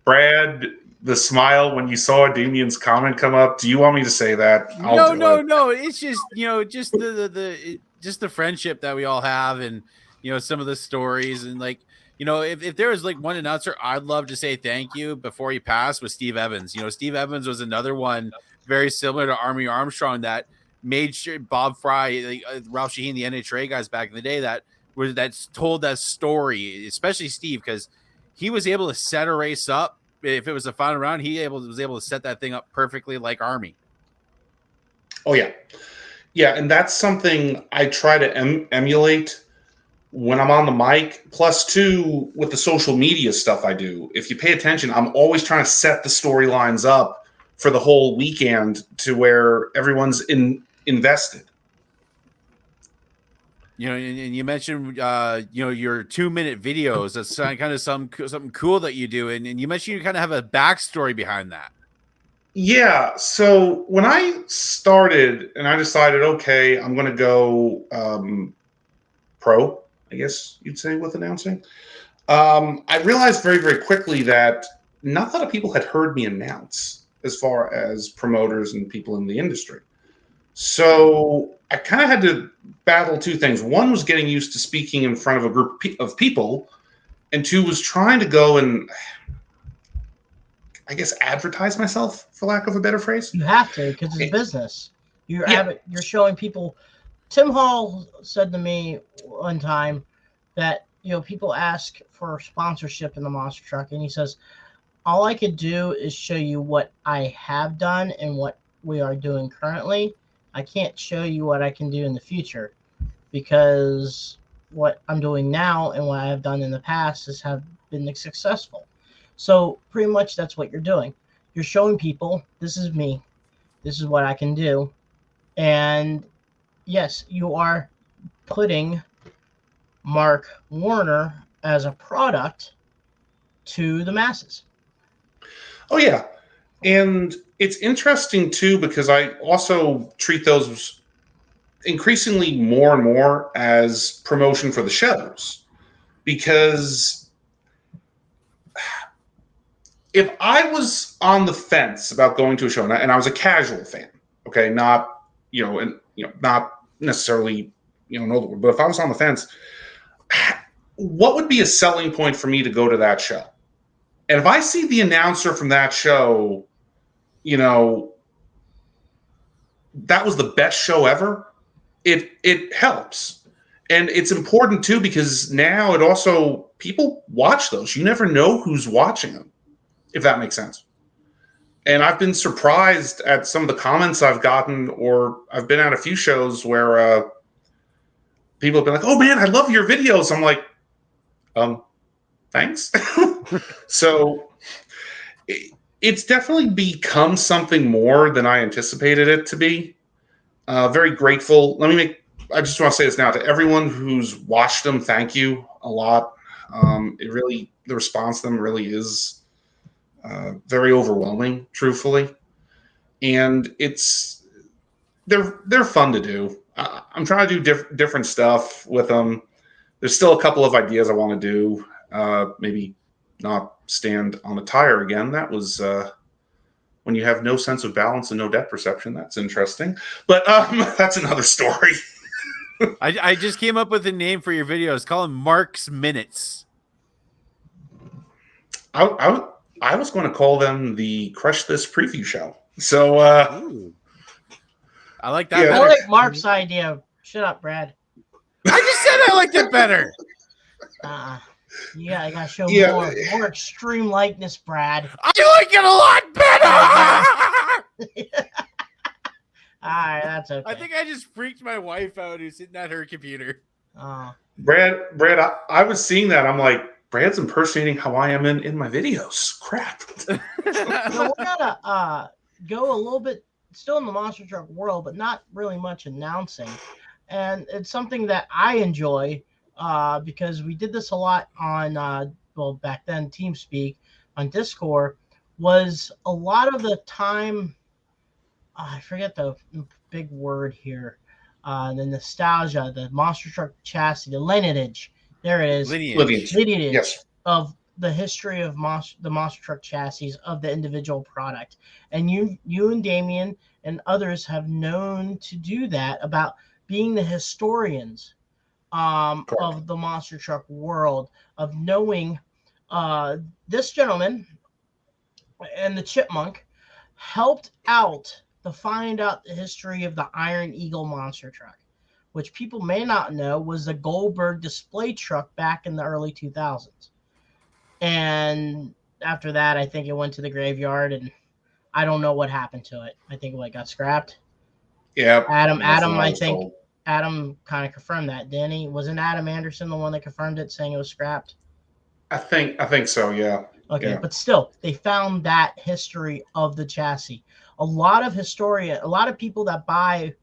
D: Brad, the smile when you saw Damien's comment come up. Do you want me to say that?
C: No. It's just, you know, just the friendship that we all have, and you know, some of the stories, and like, you know, if there was like one announcer I'd love to say thank you before he passed was Steve Evans. You know, Steve Evans was another one very similar to Army Armstrong that made sure Bob Fry, like, Ralph Shaheen, the NHRA guys back in the day that's told that story, especially Steve, because he was able to set a race up. If it was a final round, was able to set that thing up perfectly like Army.
D: Oh, yeah. Yeah, and that's something I try to emulate when I'm on the mic, plus too with the social media stuff I do. If you pay attention, I'm always trying to set the storylines up for the whole weekend to where everyone's invested.
C: You know, and you mentioned, you know, your 2-minute videos. That's kind of something cool that you do. And you mentioned you kind of have a backstory behind that.
D: Yeah. So when I started and I decided, okay, I'm going to go pro, I guess you'd say, with announcing, I realized very, very quickly that not a lot of people had heard me announce as far as promoters and people in the industry. So I kind of had to battle two things. One was getting used to speaking in front of a group of people, and two was trying to go and, I guess, advertise myself, for lack of a better phrase.
A: You have to, because it's business. You're showing people. Tim Hall said to me one time that, you know, people ask for sponsorship in the monster truck, and he says, all I could do is show you what I have done and what we are doing currently. I can't show you what I can do in the future, because what I'm doing now and what I've done in the past have been successful. So pretty much that's what you're doing. You're showing people, this is me, this is what I can do. And yes, you are putting Mark Warner as a product to the masses.
D: Oh, yeah. And it's interesting, too, because I also treat those increasingly more and more as promotion for the shows. Because if I was on the fence about going to a show, and I was a casual fan, okay, not, not necessarily, know the word, but if I was on the fence, what would be a selling point for me to go to that show? And if I see the announcer from that show, you know, that was the best show ever, it helps. And it's important too, because now it also, people watch those. You never know who's watching them, if that makes sense. And I've been surprised at some of the comments I've gotten, or I've been at a few shows where people have been like, "Oh man, I love your videos." I'm like, thanks. So it's definitely become something more than I anticipated it to be. Very grateful. I just want to say this now to everyone who's watched them. Thank you a lot. The response to them really is very overwhelming, truthfully. And they're fun to do. I'm trying to do different stuff with them. There's still a couple of ideas I want to do. Maybe not stand on a tire again. That was when you have no sense of balance and no depth perception. That's interesting, but that's another story.
C: I just came up with a name for your videos. Call them Mark's Minutes.
D: I was going to call them the Crush This preview show. So
C: I like that.
D: Yeah.
A: I like Mark's idea. Shut up, Brad.
C: I just said I liked it better.
A: I gotta show
D: Yeah.
A: more extreme likeness, Brad.
C: I like it a lot better.
A: All right, that's okay.
C: I think I just freaked my wife out who's sitting at her computer.
D: Brad, I was seeing that. I'm like, Brad's impersonating how I am in my videos. Crap.
A: So we're gonna go a little bit still in the monster truck world, but not really much announcing. And it's something that I enjoy because we did this a lot on back then TeamSpeak on Discord. Was a lot of the time I forget the big word here. The nostalgia, the monster truck chassis, the lineage. There it is.
D: Lineage. Yes.
A: Of the history of the monster truck chassis of the individual product. And you and Damien and others have known to do that, about being the historians of the monster truck world, of knowing this gentleman and the Chipmunk helped out to find out the history of the Iron Eagle monster truck, which people may not know was the Goldberg display truck back in the early 2000s. And after that, I think it went to the graveyard, and I don't know what happened to it. I think it got scrapped.
D: Yeah.
A: Adam, I think told. Adam kind of confirmed that, didn't he? Wasn't Adam Anderson the one that confirmed it, saying it was scrapped?
D: I think so, yeah.
A: Okay,
D: yeah.
A: But still, they found that history of the chassis. A lot of people that buy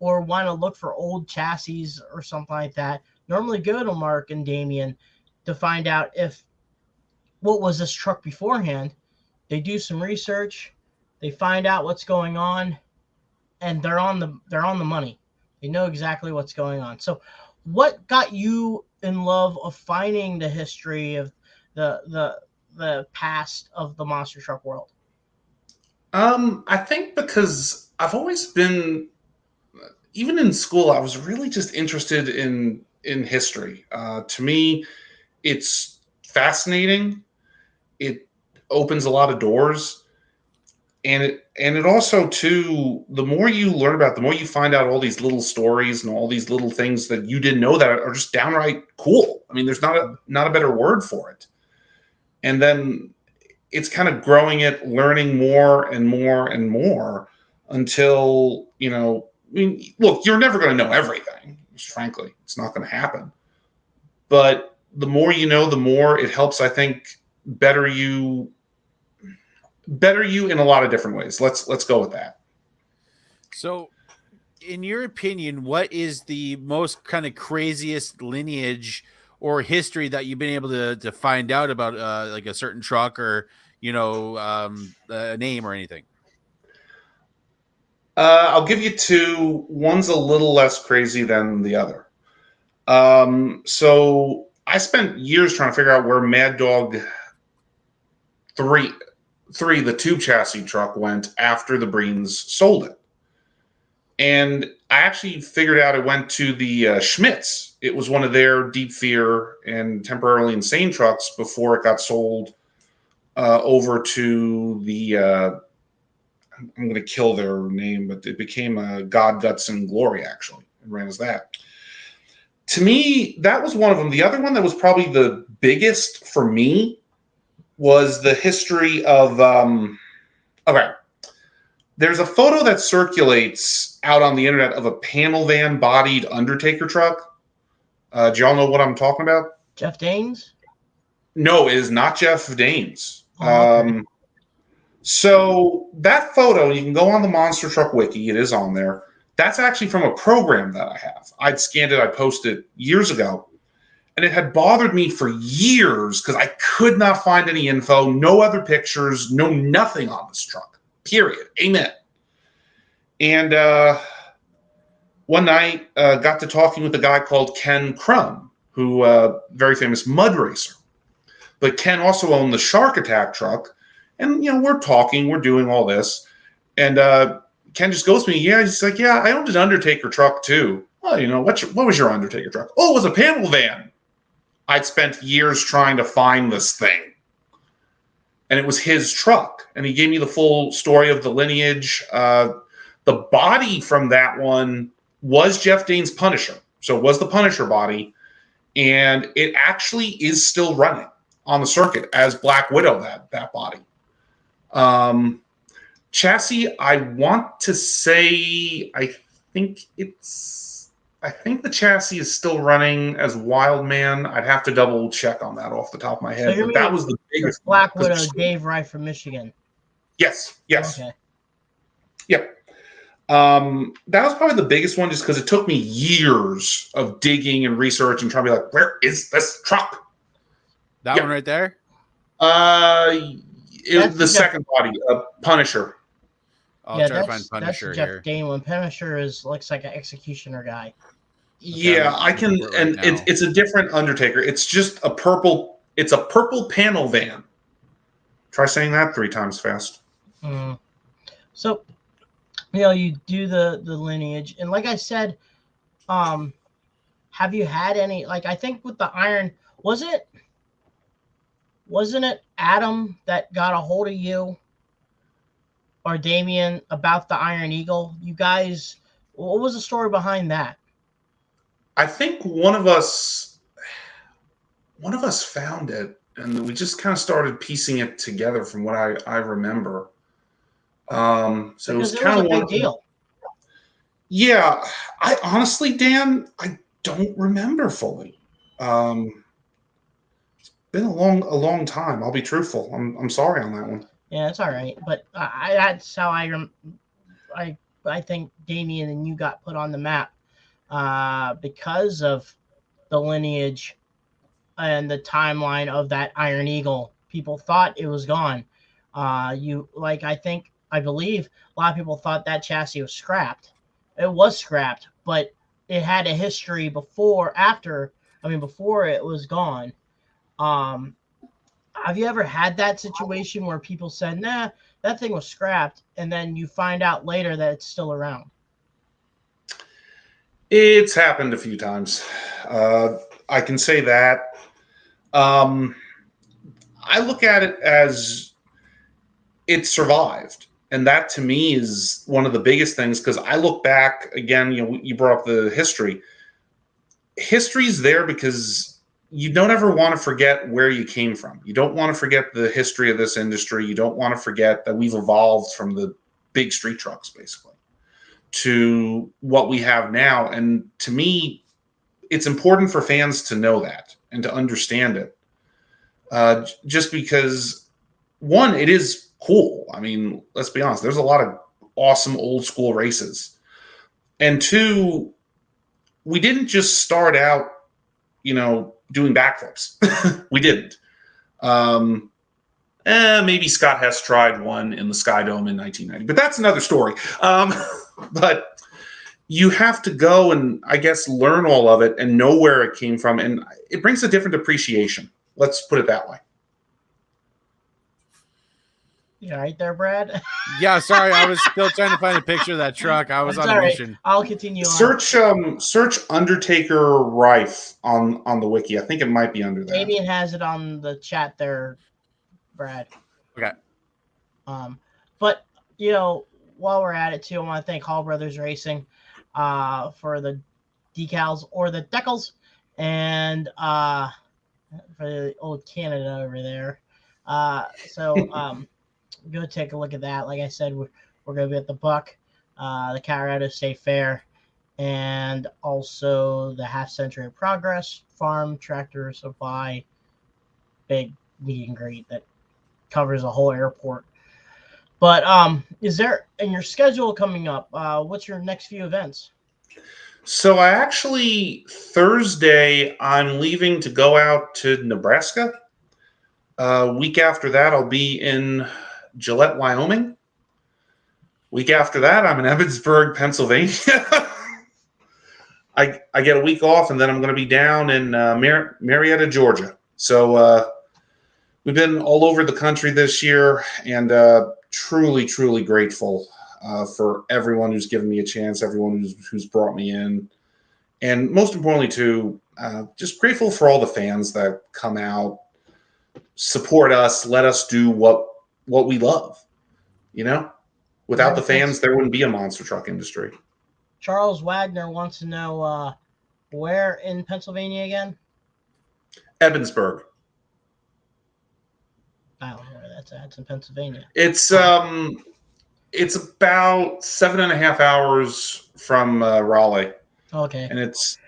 A: or want to look for old chassis or something like that normally go to Mark and Damien to find out what was this truck beforehand. They do some research, they find out what's going on, and they're on the money. They know exactly what's going on. So what got you in love of finding the history of the past of the monster truck world?
D: I think because I've always been, even in school, I was really just interested in history. To me, it's fascinating. It opens a lot of doors, and it also too, the more you learn about it, the more you find out all these little stories and all these little things that you didn't know that are just downright cool. I mean, there's not a better word for it. And then it's kind of growing it, learning more and more and more until, I mean, look, you're never going to know everything. Just frankly, it's not going to happen. But the more you know, the more it helps, I think, better you in a lot of different ways. Let's go with that. So,
C: in your opinion, what is the most kind of craziest lineage or history that you've been able to find out about like a certain truck or, a name or anything?
D: I'll give you two. One's a little less crazy than the other. So I spent years trying to figure out where Mad Dog 3, the tube chassis truck, went after the Breens sold it. And I actually figured out it went to the Schmitz. It was one of their Deep Fear and Temporarily Insane trucks before it got sold over to the, I'm going to kill their name, but it became God, Guts, and Glory, actually. It ran as that. To me, that was one of them. The other one that was probably the biggest for me was the history of, okay. There's a photo that circulates out on the internet of a panel van bodied Undertaker truck. Do y'all know what I'm talking about?
A: Jeff Danes?
D: No, it is not Jeff Danes.
A: Oh, okay.
D: So that photo, you can go on the Monster Truck Wiki. It is on there. That's actually from a program that I have. I'd scanned it. I posted it years ago. And it had bothered me for years because I could not find any info, no other pictures, no nothing on this truck. Period. Amen. And one night, got to talking with a guy called Ken Crum, who very famous mud racer. But Ken also owned the Shark Attack truck. And, we're talking, we're doing all this. And Ken just goes to me, he's like, yeah, I owned an Undertaker truck too. Well, what was your Undertaker truck? Oh, it was a panel van. I'd spent years trying to find this thing. And it was his truck. And he gave me the full story of the lineage. The body from that one was Jeff Dane's Punisher. So it was the Punisher body. And it actually is still running on the circuit as Black Widow, that body. Chassis, I want to say, I think the chassis is still running as Wildman. I'd have to double check on that off the top of my head.
A: So
D: but that was the biggest
A: Black Widow, Dave Wright from Michigan.
D: Yes.
A: Okay.
D: Yep. That was probably the biggest one just because it took me years of digging and research and trying to be like, where is this truck?
C: That one right there?
D: The second body, Punisher.
C: I'll try to find Punisher
A: that's Jeff
C: here.
A: Dane one. Punisher looks like an executioner guy.
D: Yeah, I can, and it's a different Undertaker. It's just a purple. It's a purple panel van. Try saying that 3 times fast.
A: So, you do the lineage, and like I said, have you had any? Like I think with the Iron, wasn't it Adam that got a hold of you? Or Damien about the Iron Eagle? You guys, what was the story behind that?
D: I think one of us found it, and we just kind of started piecing it together from what I remember. So because it was kind of a big deal. Yeah, I honestly, Dan, I don't remember fully. It's been a long time. I'll be truthful. I'm sorry on that one.
A: Yeah, it's all right. But that's how I think Damien and you got put on the map because of the lineage and the timeline of that Iron Eagle. People thought it was gone. I believe a lot of people thought that chassis was scrapped. It was scrapped, but it had a history before it was gone. Have you ever had that situation where people said, nah, that thing was scrapped, and then you find out later that it's still around?
D: It's happened a few times. I can say that. I look at it as it survived. And that to me is one of the biggest things because I look back again, you brought up the history. History's there because you don't ever want to forget where you came from. You don't want to forget the history of this industry. You don't want to forget that we've evolved from the big street trucks, basically, to what we have now. And to me, it's important for fans to know that and to understand it. Just because, one, it is cool. I mean, let's be honest. There's a lot of awesome old school races. And 2, we didn't just start out, doing backflips. We didn't. Maybe Scott Hess tried one in the Sky Dome in 1990, but that's another story. But you have to go and, I guess, learn all of it and know where it came from. And it brings a different appreciation. Let's put it that way.
A: You all right there, Brad?
C: Yeah, sorry, I was still trying to find a picture of that truck. I was
A: It's
C: on a
A: all right.
C: mission.
A: I'll continue on.
D: Search Undertaker Rife on the wiki. I think it might be under that.
A: Damien has it on the chat there, Brad.
C: Okay.
A: But while we're at it too, I want to thank Hall Brothers Racing for the decals or the decals, and for the old Canada over there. So go take a look at that. Like I said, we're going to be at the Buck, the Colorado State Fair, and also the Half Century of Progress Farm Tractor Supply big meet and greet that covers a whole airport. But is there in your schedule coming up? What's your next few events?
D: So I actually Thursday I'm leaving to go out to Nebraska. Week after that I'll be in Gillette, Wyoming. Week after that I'm in Evansburg, Pennsylvania. I get a week off and then I'm going to be down in Marietta, Georgia. So we've been all over the country this year, and truly, truly grateful for everyone who's given me a chance, everyone who's brought me in, and most importantly, too, just grateful for all the fans that come out, support us, let us do what we love. Without the fans, there wouldn't be a monster truck industry.
A: Charles Wagner wants to know where in Pennsylvania again?
D: Evansburg.
A: I don't know where that's at. It's in Pennsylvania.
D: It's about 7.5 hours from Raleigh.
A: Okay.
D: And it's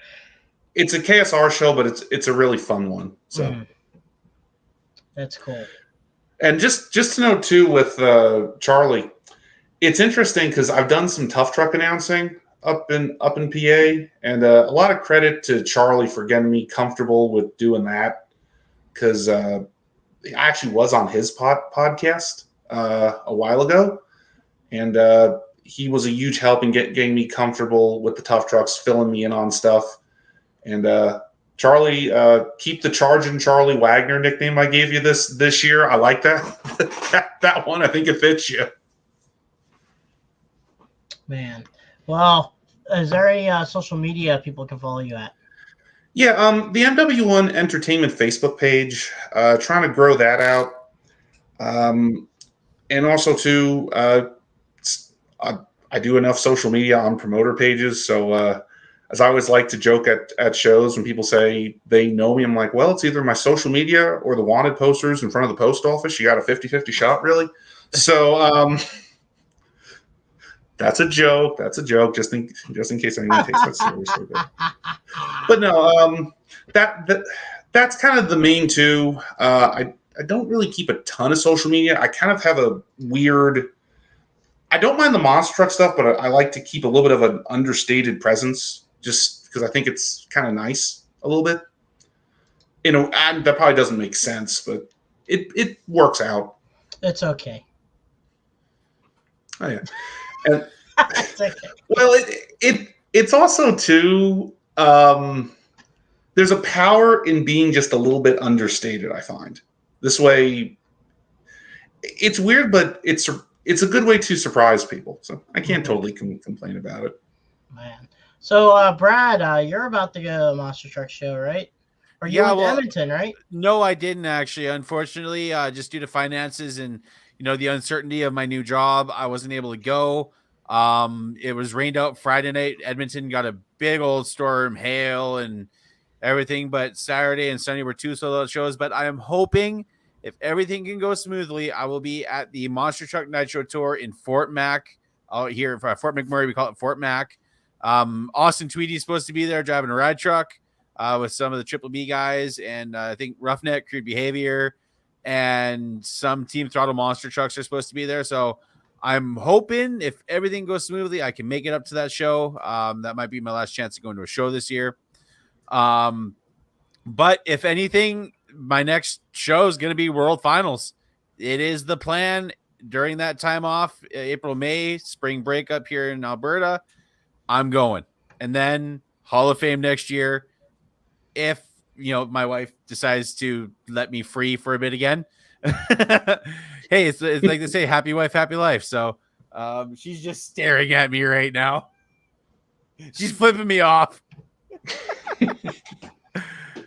D: a KSR show, but it's a really fun one. So
A: that's cool.
D: And just to know too, with Charlie, it's interesting because I've done some tough truck announcing up in PA, and a lot of credit to Charlie for getting me comfortable with doing that, because I actually was on his podcast a while ago, and he was a huge help in getting me comfortable with the tough trucks, filling me in on stuff. And Charlie, keep the Charging Charlie Wagner nickname I gave you this year. I like that. that one. I think it fits you.
A: Man. Well, is there any social media people can follow you at?
D: Yeah, the MW1 Entertainment Facebook page, trying to grow that out. And also, too, I do enough social media on promoter pages. So, as I always like to joke at shows when people say they know me, I'm like, well, it's either my social media or the wanted posters in front of the post office. You got a 50-50 shot, really? So, that's a joke. That's a joke, just in case anyone takes that seriously. But no, that's kind of the main two. I don't really keep a ton of social media. I kind of have a weird. I don't mind the monster truck stuff, but I like to keep a little bit of an understated presence, just because I think it's kind of nice a little bit. And that probably doesn't make sense, but it works out.
A: It's okay.
D: Oh yeah. And,
A: it's okay.
D: Well, it's also too. There's a power in being just a little bit understated. I find this way. It's weird, but it's a good way to surprise people. So I can't totally complain about it.
A: Man. So Brad, you're about to go to a monster truck show, right? Or you went to Edmonton, right?
C: No, I didn't actually. Unfortunately, just due to finances and the uncertainty of my new job, I wasn't able to go. It was rained out Friday night. Edmonton got a big old storm, hail, and everything. But Saturday and Sunday were two sold out shows. But I am hoping, if everything can go smoothly, I will be at the Monster Truck Nitro Tour in Fort Mac. Out here, Fort McMurray, we call it Fort Mac. Austin Tweedy is supposed to be there driving a ride truck with some of the Triple B guys, and I think Roughneck, Crude Behavior, and some Team Throttle monster trucks are supposed to be there. So I'm hoping, if everything goes smoothly, I can make it up to that show. That might be my last chance to go into a show this year. But if anything, my next show is going to be World Finals. It is the plan during that time off, April, May, spring break up here in Alberta. I'm going. And then Hall of Fame next year. If, my wife decides to let me free for a bit again, Hey, it's like they say, happy wife, happy life. So she's just staring at me right now. She's flipping me off.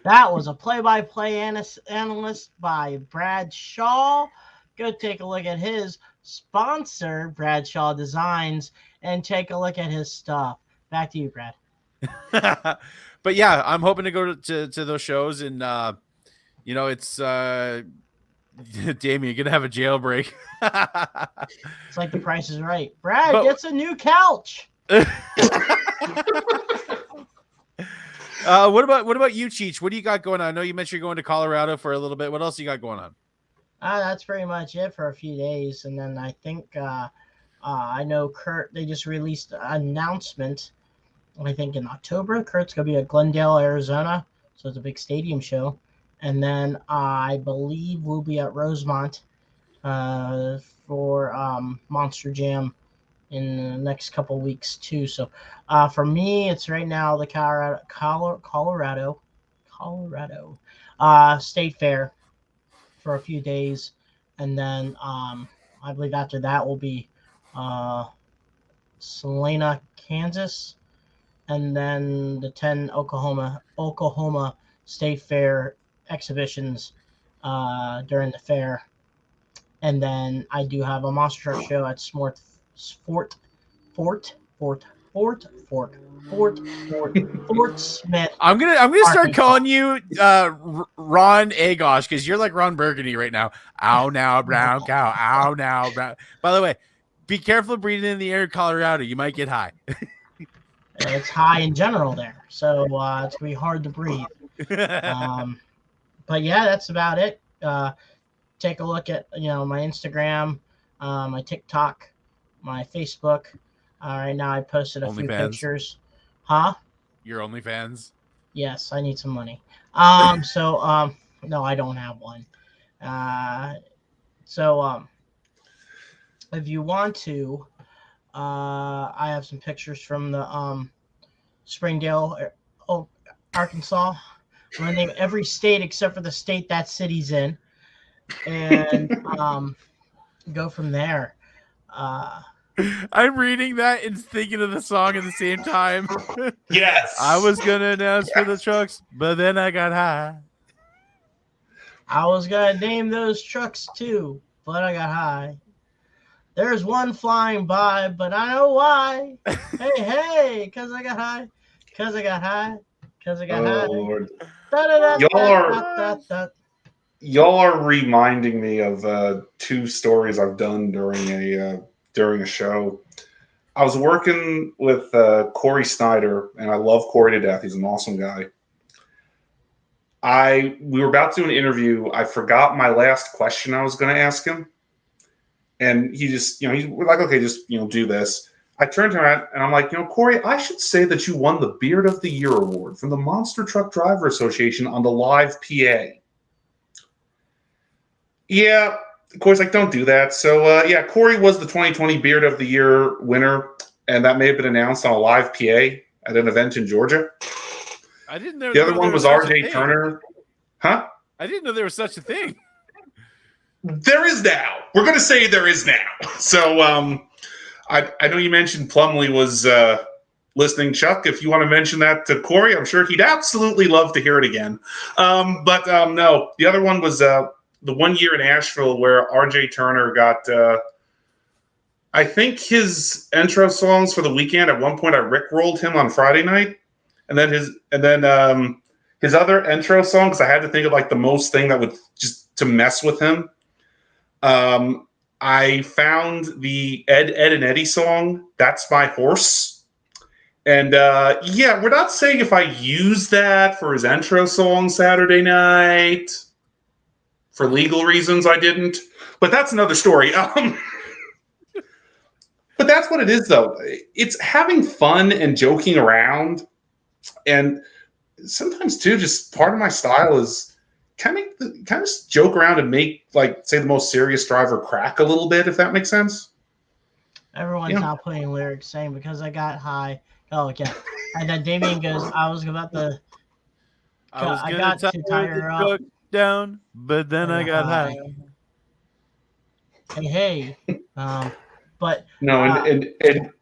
A: That was a play-by-play analyst by Brad Shaw. Go take a look at his sponsor, Bradshaw Designs, and take a look at his stuff. Back to you, Brad.
C: But yeah, I'm hoping to go to those shows, and it's Damien, you're gonna have a jailbreak.
A: It's like The Price is Right. Brad gets a new couch.
C: What about you, Cheech? What do you got going on? I know you mentioned you're going to Colorado for a little bit. What else you got going on?
A: That's pretty much it for a few days, and then I think I know Kurt. They just released an announcement. I think in October, Kurt's gonna be at Glendale, Arizona, so it's a big stadium show, and then I believe we'll be at Rosemont for Monster Jam in the next couple weeks too. So for me, it's right now the Colorado State Fair for a few days, and then I believe after that will be Salina, Kansas, and then the 10 Oklahoma State Fair exhibitions during the fair. And then I do have a monster truck show at Fort Smith.
C: I'm gonna start calling you Ron Agosh, because you're like Ron Burgundy right now. Ow now, brown cow. Ow now, brown. By the way, be careful breathing in the air in Colorado. You might get high.
A: It's high in general there, so it's gonna be hard to breathe. But yeah, that's about it. Take a look at my Instagram, my TikTok, my Facebook. Right now I posted a few pictures. Huh?
C: Your OnlyFans?
A: Yes, I need some money. No, I don't have one. If you want to, I have some pictures from the Springdale, Arkansas. I'm gonna name every state except for the state that city's in, and go from there.
C: I'm reading that and thinking of the song at the same time.
D: Yes.
C: I was gonna announce for the trucks, but then I got high.
A: I was gonna name those trucks too, but I got high. There's one flying by, but I know why. Hey, cause I got high. Cause I got high. Cause I got high.
D: Lord.
A: Da-da-da-da-da-da-da.
D: Y'all are reminding me of two stories I've done during a show. I was working with Corey Snyder, and I love Corey to death. He's an awesome guy. We were about to do an interview. I forgot my last question I was going to ask him, and he just, he's like, okay, just do this. I turned around and I'm like, Corey, I should say that you won the Beard of the Year award from the Monster Truck Driver Association on the live PA. Yeah, of course, like, don't do that. So, Corey was the 2020 Beard of the Year winner, and that may have been announced on a live PA at an event in Georgia.
C: I didn't know.
D: The other one was RJ Turner. Huh?
C: I didn't know there was such a thing.
D: There is now. We're going to say there is now. So, I know you mentioned Plumley was listening, Chuck. If you want to mention that to Corey, I'm sure he'd absolutely love to hear it again. No, the other one was the 1 year in Asheville where RJ Turner got, I think his intro songs for the weekend. At one point, I rickrolled him on Friday night, and then his other intro songs. I had to think of like the most thing that would just to mess with him. I found the Ed and Eddie song, "That's My Horse." And we're not saying if I use that for his intro song Saturday night. For legal reasons, I didn't. But that's another story. But that's what it is, though. It's having fun and joking around. And sometimes, too, just part of my style is kind of joke around and make, like, say, the most serious driver crack a little bit, if that makes sense.
A: Everyone's not putting lyrics saying because I got high. Oh, okay. And then Damien goes, I got to tire her up
C: down, but then I got high.
A: hey. But
D: No,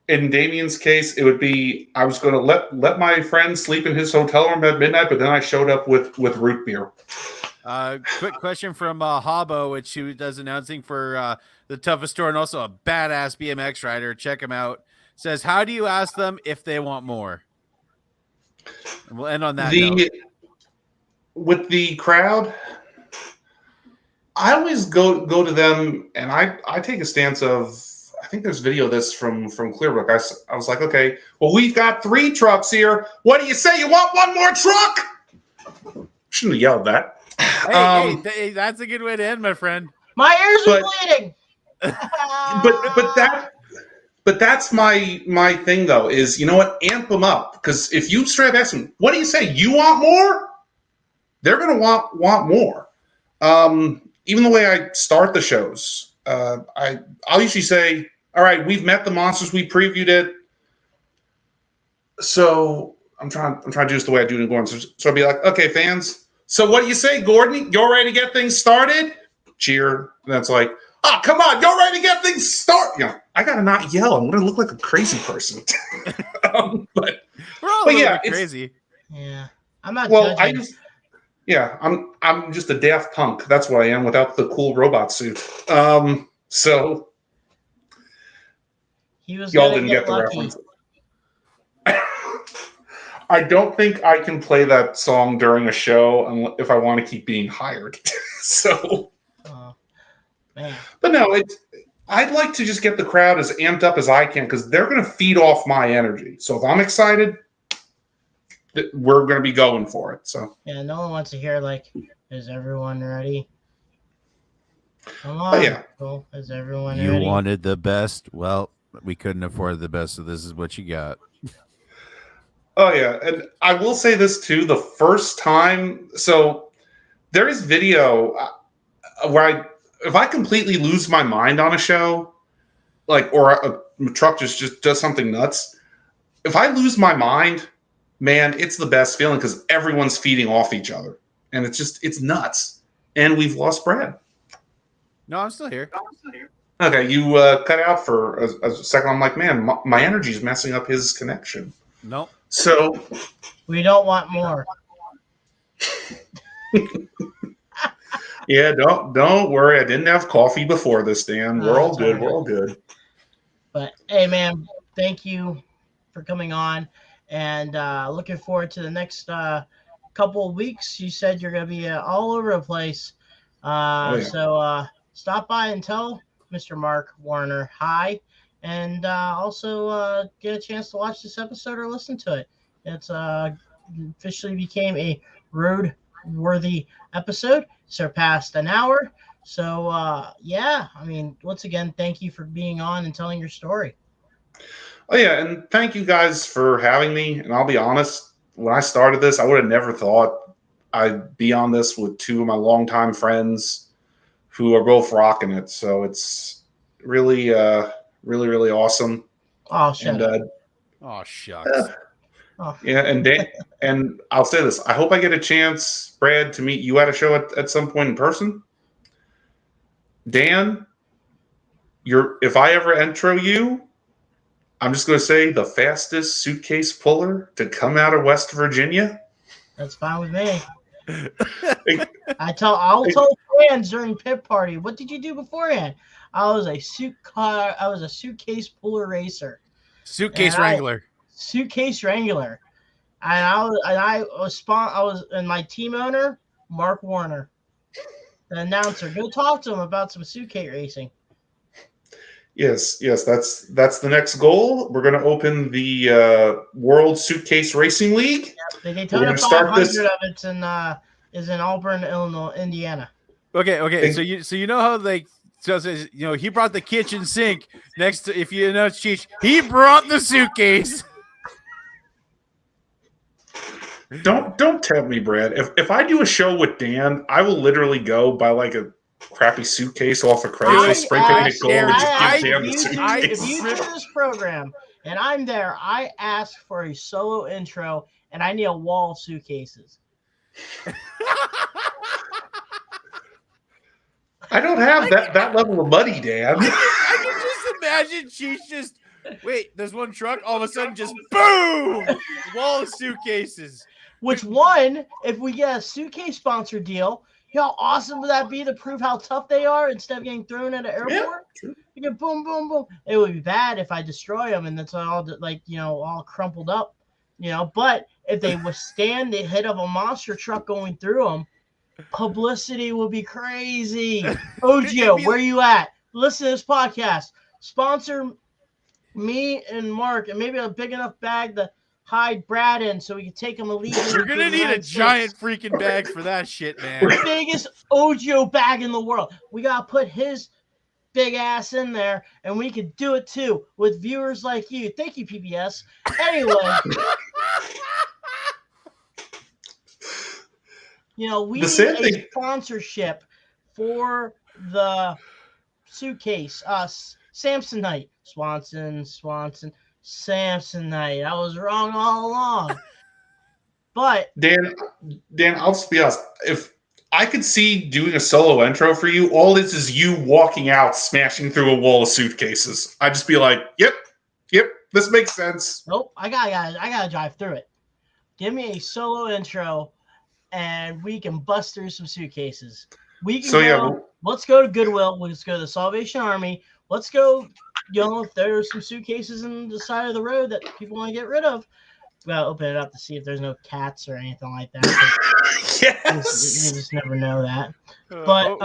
D: in Damien's case, it would be I was going to let my friend sleep in his hotel room at midnight, but then I showed up with root beer.
C: Quick question from Hobbo, which who does announcing for the Toughest Store and also a badass BMX rider. Check him out. Says, how do you ask them if they want more? And we'll end on that note.
D: With the crowd, I always go to them, and I take a stance of. I think there's video of this from Clearbrook. I was like, okay, well, we've got 3 trucks here. What do you say? You want one more truck? Shouldn't have yelled that.
C: Hey, that's a good way to end, my friend.
A: my ears are bleeding.
D: But that's my thing though. Is you know what? Amp them up, because if you straight up ask them, what do you say? You want more? They're gonna want more. Even the way I start the shows, I'll usually say, all right, we've met the monsters, we previewed it. So I'm trying to do this the way I do it in Gordon. So I'll be like, okay, fans. So what do you say, Gordon? You're ready to get things started? Cheer. And that's like, oh, come on, you're ready to get things started. You know, I gotta not yell. I'm gonna look like a crazy person. But
C: we're all a
D: yeah,
C: bit crazy.
A: Yeah, I'm not.
D: Well,
A: judging.
D: I'm just a daft punk. That's what I am without the cool robot suit. So
A: He was
D: y'all
A: gonna
D: didn't get the
A: lucky.
D: reference. I don't think I can play that song during a show if I want to keep being hired. So,
A: man.
D: But no, I'd like to just get the crowd as amped up as I can, because they're going to feed off my energy. So if I'm excited, we're going to be going for it. So
A: yeah, no one wants to hear like, is everyone ready? Come on,
D: but yeah.
A: Michael, is everyone
C: You
A: ready?
C: wanted the best. Well, we couldn't afford the best, so this is what you got.
D: Oh yeah, and I will say this too. The first time, so there is video where if I completely lose my mind on a show, like or a truck just does something nuts. If I lose my mind, man, it's the best feeling because everyone's feeding off each other, and it's nuts. And we've lost Brad.
C: No, I'm still here.
D: Okay, you cut out for a second. I'm like, man, my energy is messing up his connection.
C: Nope.
D: So
A: we don't want more.
D: Yeah, don't worry. I didn't have coffee before this, Dan. We're all good.
A: Right.
D: We're all good.
A: But hey, man, thank you for coming on, and looking forward to the next couple of weeks. You said you're going to be all over the place. So stop by and tell Mr. Mark Warner hi, and also get a chance to watch this episode or listen to it. It's officially became a road-worthy episode, surpassed an hour. So, yeah, I mean, once again, thank you for being on and telling your story.
D: Oh, yeah, and thank you guys for having me. And I'll be honest, when I started this, I would have never thought I'd be on this with 2 of my longtime friends who are both rocking it. So it's really, really, really awesome.
A: Oh, shut up.
C: Oh, shucks.
D: Yeah, and Dan, and I'll say this. I hope I get a chance, Brad, to meet you at a show at some point in person. Dan, if I ever intro you, I'm just going to say the fastest suitcase puller to come out of West Virginia.
A: That's fine with me. I'll tell fans during pit party. What did you do beforehand? I was a suitcase puller racer.
C: Suitcase wrangler.
A: Suitcase wrangler. And I was and my team owner, Mark Warner, the announcer. Go talk to him about some suitcase racing.
D: Yes, that's the next goal. We're going to open the World Suitcase Racing League.
A: Yep, they tell you 500 of it is in Auburn, Illinois, Indiana.
C: Okay. So you know how he brought the kitchen sink next to, if you know Cheech, he brought the suitcase.
D: Don't tell me, Brad. If I do a show with Dan, I will literally go buy like a crappy suitcase off of Craigslist, spray paint it gold, and just give Dan the suitcase.
A: If you do this program and I'm there, I ask for a solo intro, and I need a wall of suitcases.
D: I don't have that level of money, Dan.
C: I can just imagine Cheech just wait. There's one truck. All of a sudden, just boom, wall of suitcases.
A: Which one, if we get a suitcase sponsor deal, how awesome would that be to prove how tough they are instead of getting thrown at an airport?
D: Yeah.
A: You get boom, boom, boom. It would be bad if I destroy them and that's all all crumpled up, But if they withstand the hit of a monster truck going through them, publicity will be crazy. Ojo, where you at? Listen to this podcast. Sponsor me and Mark, and maybe a big enough bag to hide Brad in so we can take him illegally.
C: You're gonna need a giant freaking bag for that shit, man.
A: The biggest Ojo bag in the world. We gotta put his big ass in there, and we could do it too with viewers like you. Thank you, PBS. Anyway, we need a sponsorship for the suitcase. Samsonite, Swanson, Samsonite. I was wrong all along. But
D: Dan, I'll just be honest. If I could see doing a solo intro for you, all this is you walking out, smashing through a wall of suitcases. I'd just be like, yep, this makes sense.
A: Nope, I gotta drive through it. Give me a solo intro, and we can bust through some suitcases. We can let's go to Goodwill. Let's go to the Salvation Army. Let's go, if there's some suitcases on the side of the road that people want to get rid of, we gotta open it up to see if there's no cats or anything like that.
D: Yes.
A: You just never know that. But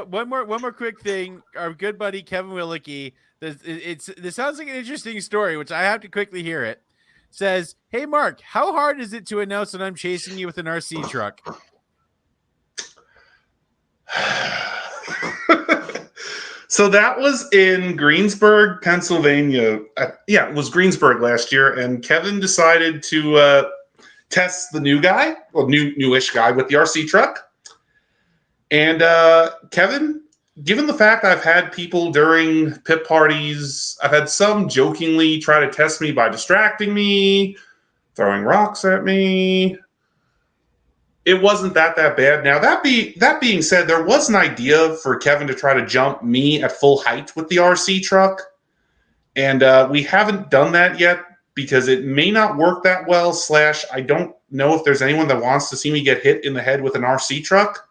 C: one more quick thing. Our good buddy Kevin Willicke, this sounds like an interesting story, which I have to quickly hear it. Says, "Hey Mark, how hard is it to announce that I'm chasing you with an RC truck?"
D: So that was in Greensburg, Pennsylvania. It was Greensburg last year, and Kevin decided to test the newish guy with the RC truck. And Kevin, given the fact I've had people during pit parties, I've had some jokingly try to test me by distracting me, throwing rocks at me. It wasn't that bad. Now, that being said, there was an idea for Kevin to try to jump me at full height with the RC truck. And we haven't done that yet because it may not work that well, / I don't know if there's anyone that wants to see me get hit in the head with an RC truck.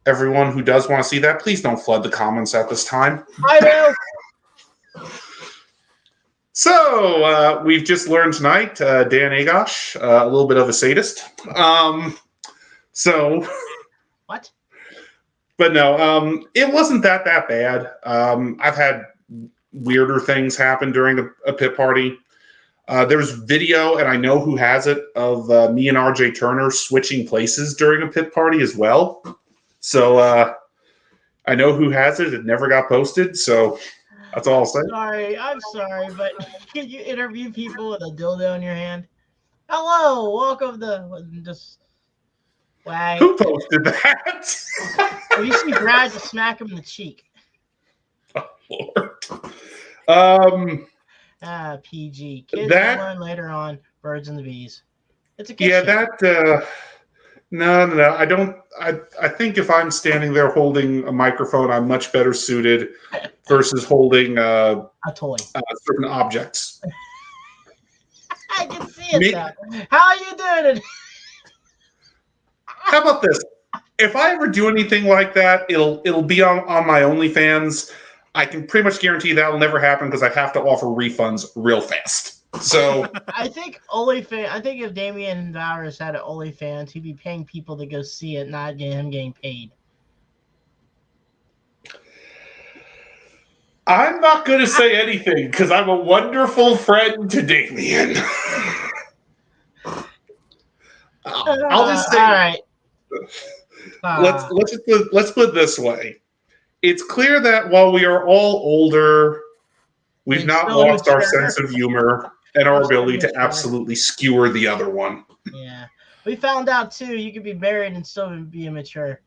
D: Everyone who does want to see that, please don't flood the comments at this time.
A: I know.
D: So we've just learned tonight, Dan Agosh, a little bit of a sadist. So,
A: what?
D: But no, it wasn't that bad. I've had weirder things happen during a pit party. There's video, and I know who has it, of me and RJ Turner switching places during a pit party as well. So I know who has it. It never got posted, so that's all I'll say.
A: I'm sorry, but can you interview people with a dildo in your hand? Hello, welcome to just. Wag.
D: Who posted that?
A: You see Brad to smack him in the cheek.
D: Oh, Lord.
A: PG. Kids will learn later on. Birds and the bees. It's a kid show.
D: That. No. I don't. I think if I'm standing there holding a microphone, I'm much better suited versus holding a
A: toy,
D: certain objects.
A: I can see it. How are you doing it?
D: How about this? If I ever do anything like that, it'll be on my OnlyFans. I can pretty much guarantee that'll never happen because I have to offer refunds real fast. So
A: I think OnlyFans. I think if Damian Bowers had an OnlyFans, he'd be paying people to go see it, not him getting paid.
D: I'm not going to say anything because I'm a wonderful friend to Damian. I'll just say.
A: All right.
D: Let's put it this way. It's clear that while we are all older, we've not lost our sense of humor and our ability to absolutely skewer the other one.
A: Yeah. We found out too, you could be married and still be immature.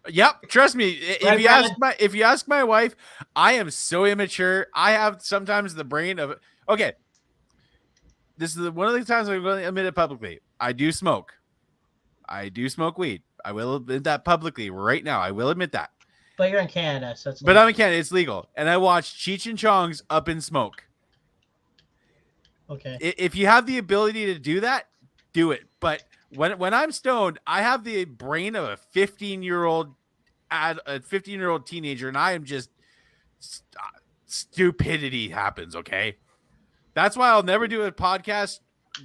C: Yep, trust me. If you ask my wife, I am so immature. I have sometimes the brain of okay. This is one of the times I'm going to admit it publicly. I do smoke. I do smoke weed. I will admit that publicly right now. I will admit that.
A: But you're in Canada, so it's
C: But I'm in Canada. It's legal. And I watched Cheech and Chong's Up in Smoke.
A: okay.
C: If you have the ability to do that, do it. But when I'm stoned, I have the brain of a 15-year-old teenager, and I am just stupidity happens. Okay, that's why I'll never do a podcast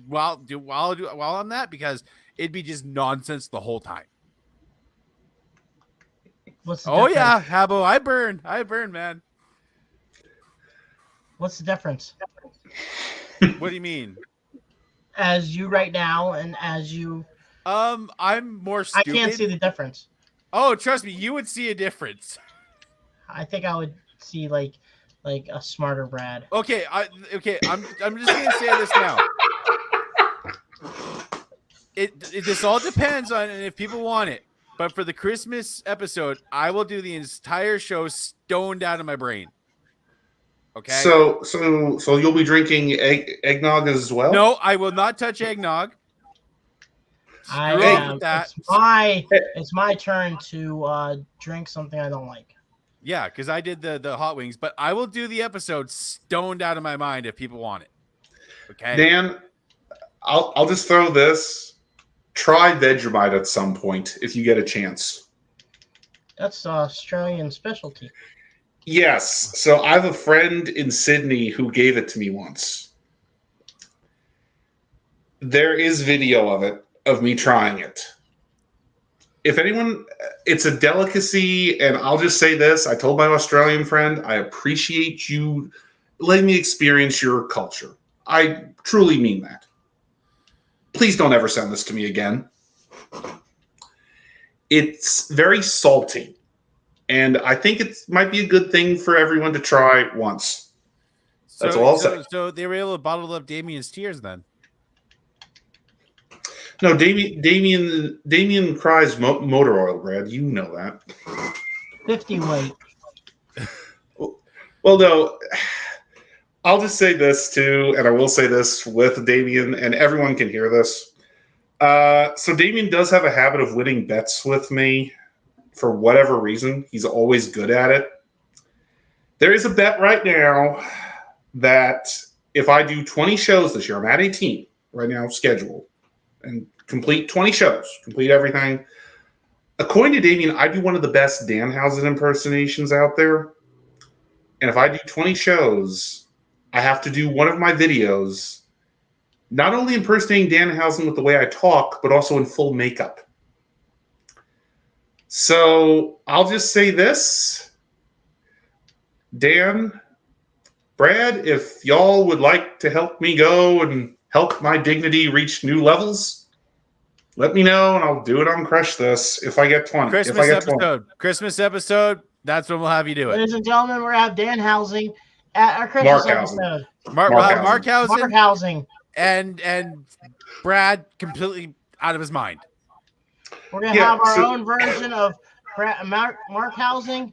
C: while I'm that, because it'd be just nonsense the whole time.
A: What's the
C: Oh
A: difference?
C: yeah, Habbo, I burn, man.
A: What's the difference?
C: What do you mean?
A: As you right now, and as you,
C: I'm more stupid.
A: I can't see the difference.
C: Oh, trust me, you would see a difference.
A: I think I would see like a smarter Brad.
C: Okay, I'm just gonna say this now. This all depends on if people want it. But for the Christmas episode, I will do the entire show stoned out of my brain. Okay.
D: So you'll be drinking eggnog as well?
C: No, I will not touch eggnog.
A: It's my turn to drink something I don't like.
C: Yeah, because I did the hot wings, but I will do the episode stoned out of my mind if people want it. Okay.
D: Dan, I'll just throw this. Try Vegemite at some point if you get a chance.
A: That's Australian specialty.
D: Yes. So I have a friend in Sydney who gave it to me once. There is video of it, of me trying it. If anyone, it's a delicacy, and I'll just say this. I told my Australian friend, I appreciate you letting me experience your culture. I truly mean that. Please don't ever send this to me again. It's very salty, and I think it might be a good thing for everyone to try once. That's all I'll say.
C: So they were able to bottle up Damien's tears then?
D: No, Damien cries motor oil, Brad. You know that.
A: 50 weight.
D: Well, no. I'll just say this too, and I will say this with Damien, and everyone can hear this. So Damien does have a habit of winning bets with me for whatever reason. He's always good at it. There is a bet right now that if I do 20 shows this year, I'm at 18 right now scheduled, and complete 20 shows, complete everything. According to Damien, I do one of the best Danhausen impersonations out there. And if I do 20 shows, I have to do one of my videos, not only impersonating Danhausen with the way I talk, but also in full makeup. So I'll just say this. Dan, Brad, if y'all would like to help me go and help my dignity reach new levels, let me know, and I'll do it on Crush This if I get 20.
C: Christmas episode, that's when we'll have you do it.
A: Ladies and gentlemen, we're going to have Dan Housing at our Christmas episode.
C: Mark
A: Housing.
C: And Brad completely out of his mind.
A: We're going to have our own version of Mark Housing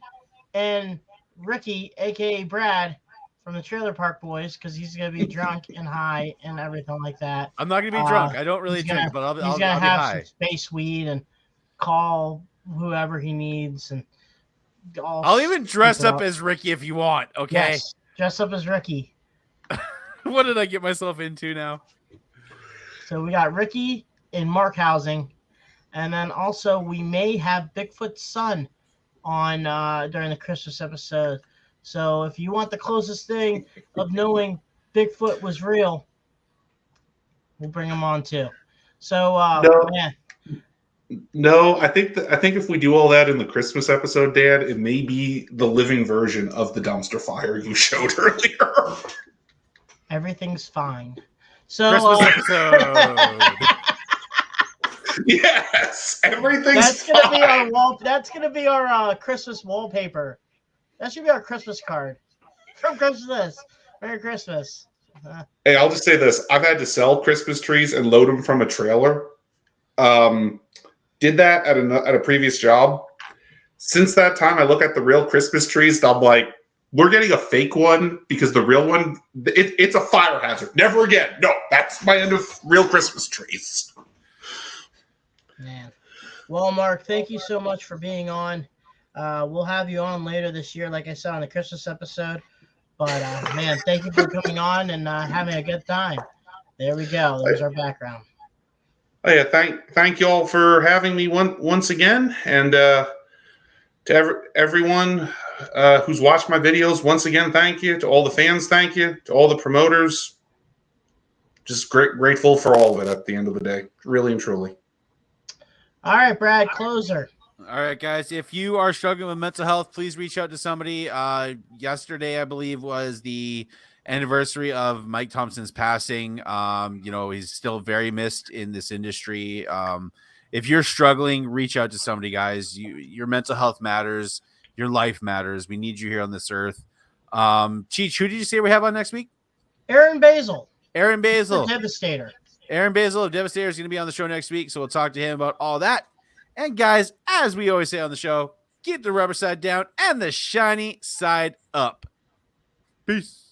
A: and Ricky, a.k.a. Brad, from the Trailer Park Boys, because he's going to be drunk and high and everything like that.
C: I'm not going to be drunk. I don't really drink, but I'll be high.
A: He's going to have some space weed and call whoever he needs. And
C: I'll even dress up as Ricky if you want, okay?
A: Yes, dress up as Ricky.
C: What did I get myself into now?
A: So we got Ricky and Mark Housing. And then also we may have Bigfoot's son on during the Christmas episode. So if you want the closest thing of knowing Bigfoot was real, we'll bring him on too. So
D: No, I think if we do all that in the Christmas episode, Dad, it may be the living version of the dumpster fire you showed earlier.
A: Everything's fine. So
C: Christmas episode.
D: Yes, everything's
A: that's gonna be our wall. That's gonna be our Christmas wallpaper. That should be our Christmas card from Christmas. Merry Christmas.
D: Hey, I'll just say this: I've had to sell Christmas trees and load them from a trailer. Did that at a previous job. Since that time, I look at the real Christmas trees. And I'm like, we're getting a fake one because the real one, it's a fire hazard. Never again. No, that's my end of real Christmas trees.
A: Man. Well, Mark, thank you so much for being on. We'll have you on later this year, like I said on the Christmas episode. But man, thank you for coming on and having a good time. There we go. There's our background.
D: Oh yeah, thank you all for having me once again, and to everyone who's watched my videos, once again, thank you. To all the fans, thank you. To all the promoters, just grateful for all of it at the end of the day, really and truly.
A: All right, Brad, closer.
C: All right, guys. If you are struggling with mental health, please reach out to somebody. Yesterday, I believe, was the anniversary of Mike Thompson's passing. He's still very missed in this industry. If you're struggling, reach out to somebody, guys. Your mental health matters. Your life matters. We need you here on this earth. Cheech, who did you say we have on next week?
A: Aaron Basil.
C: Aaron Basil.
A: The Devastator.
C: Aaron Basil of Devastator is going to be on the show next week, so we'll talk to him about all that. And guys, as we always say on the show, keep the rubber side down and the shiny side up. Peace.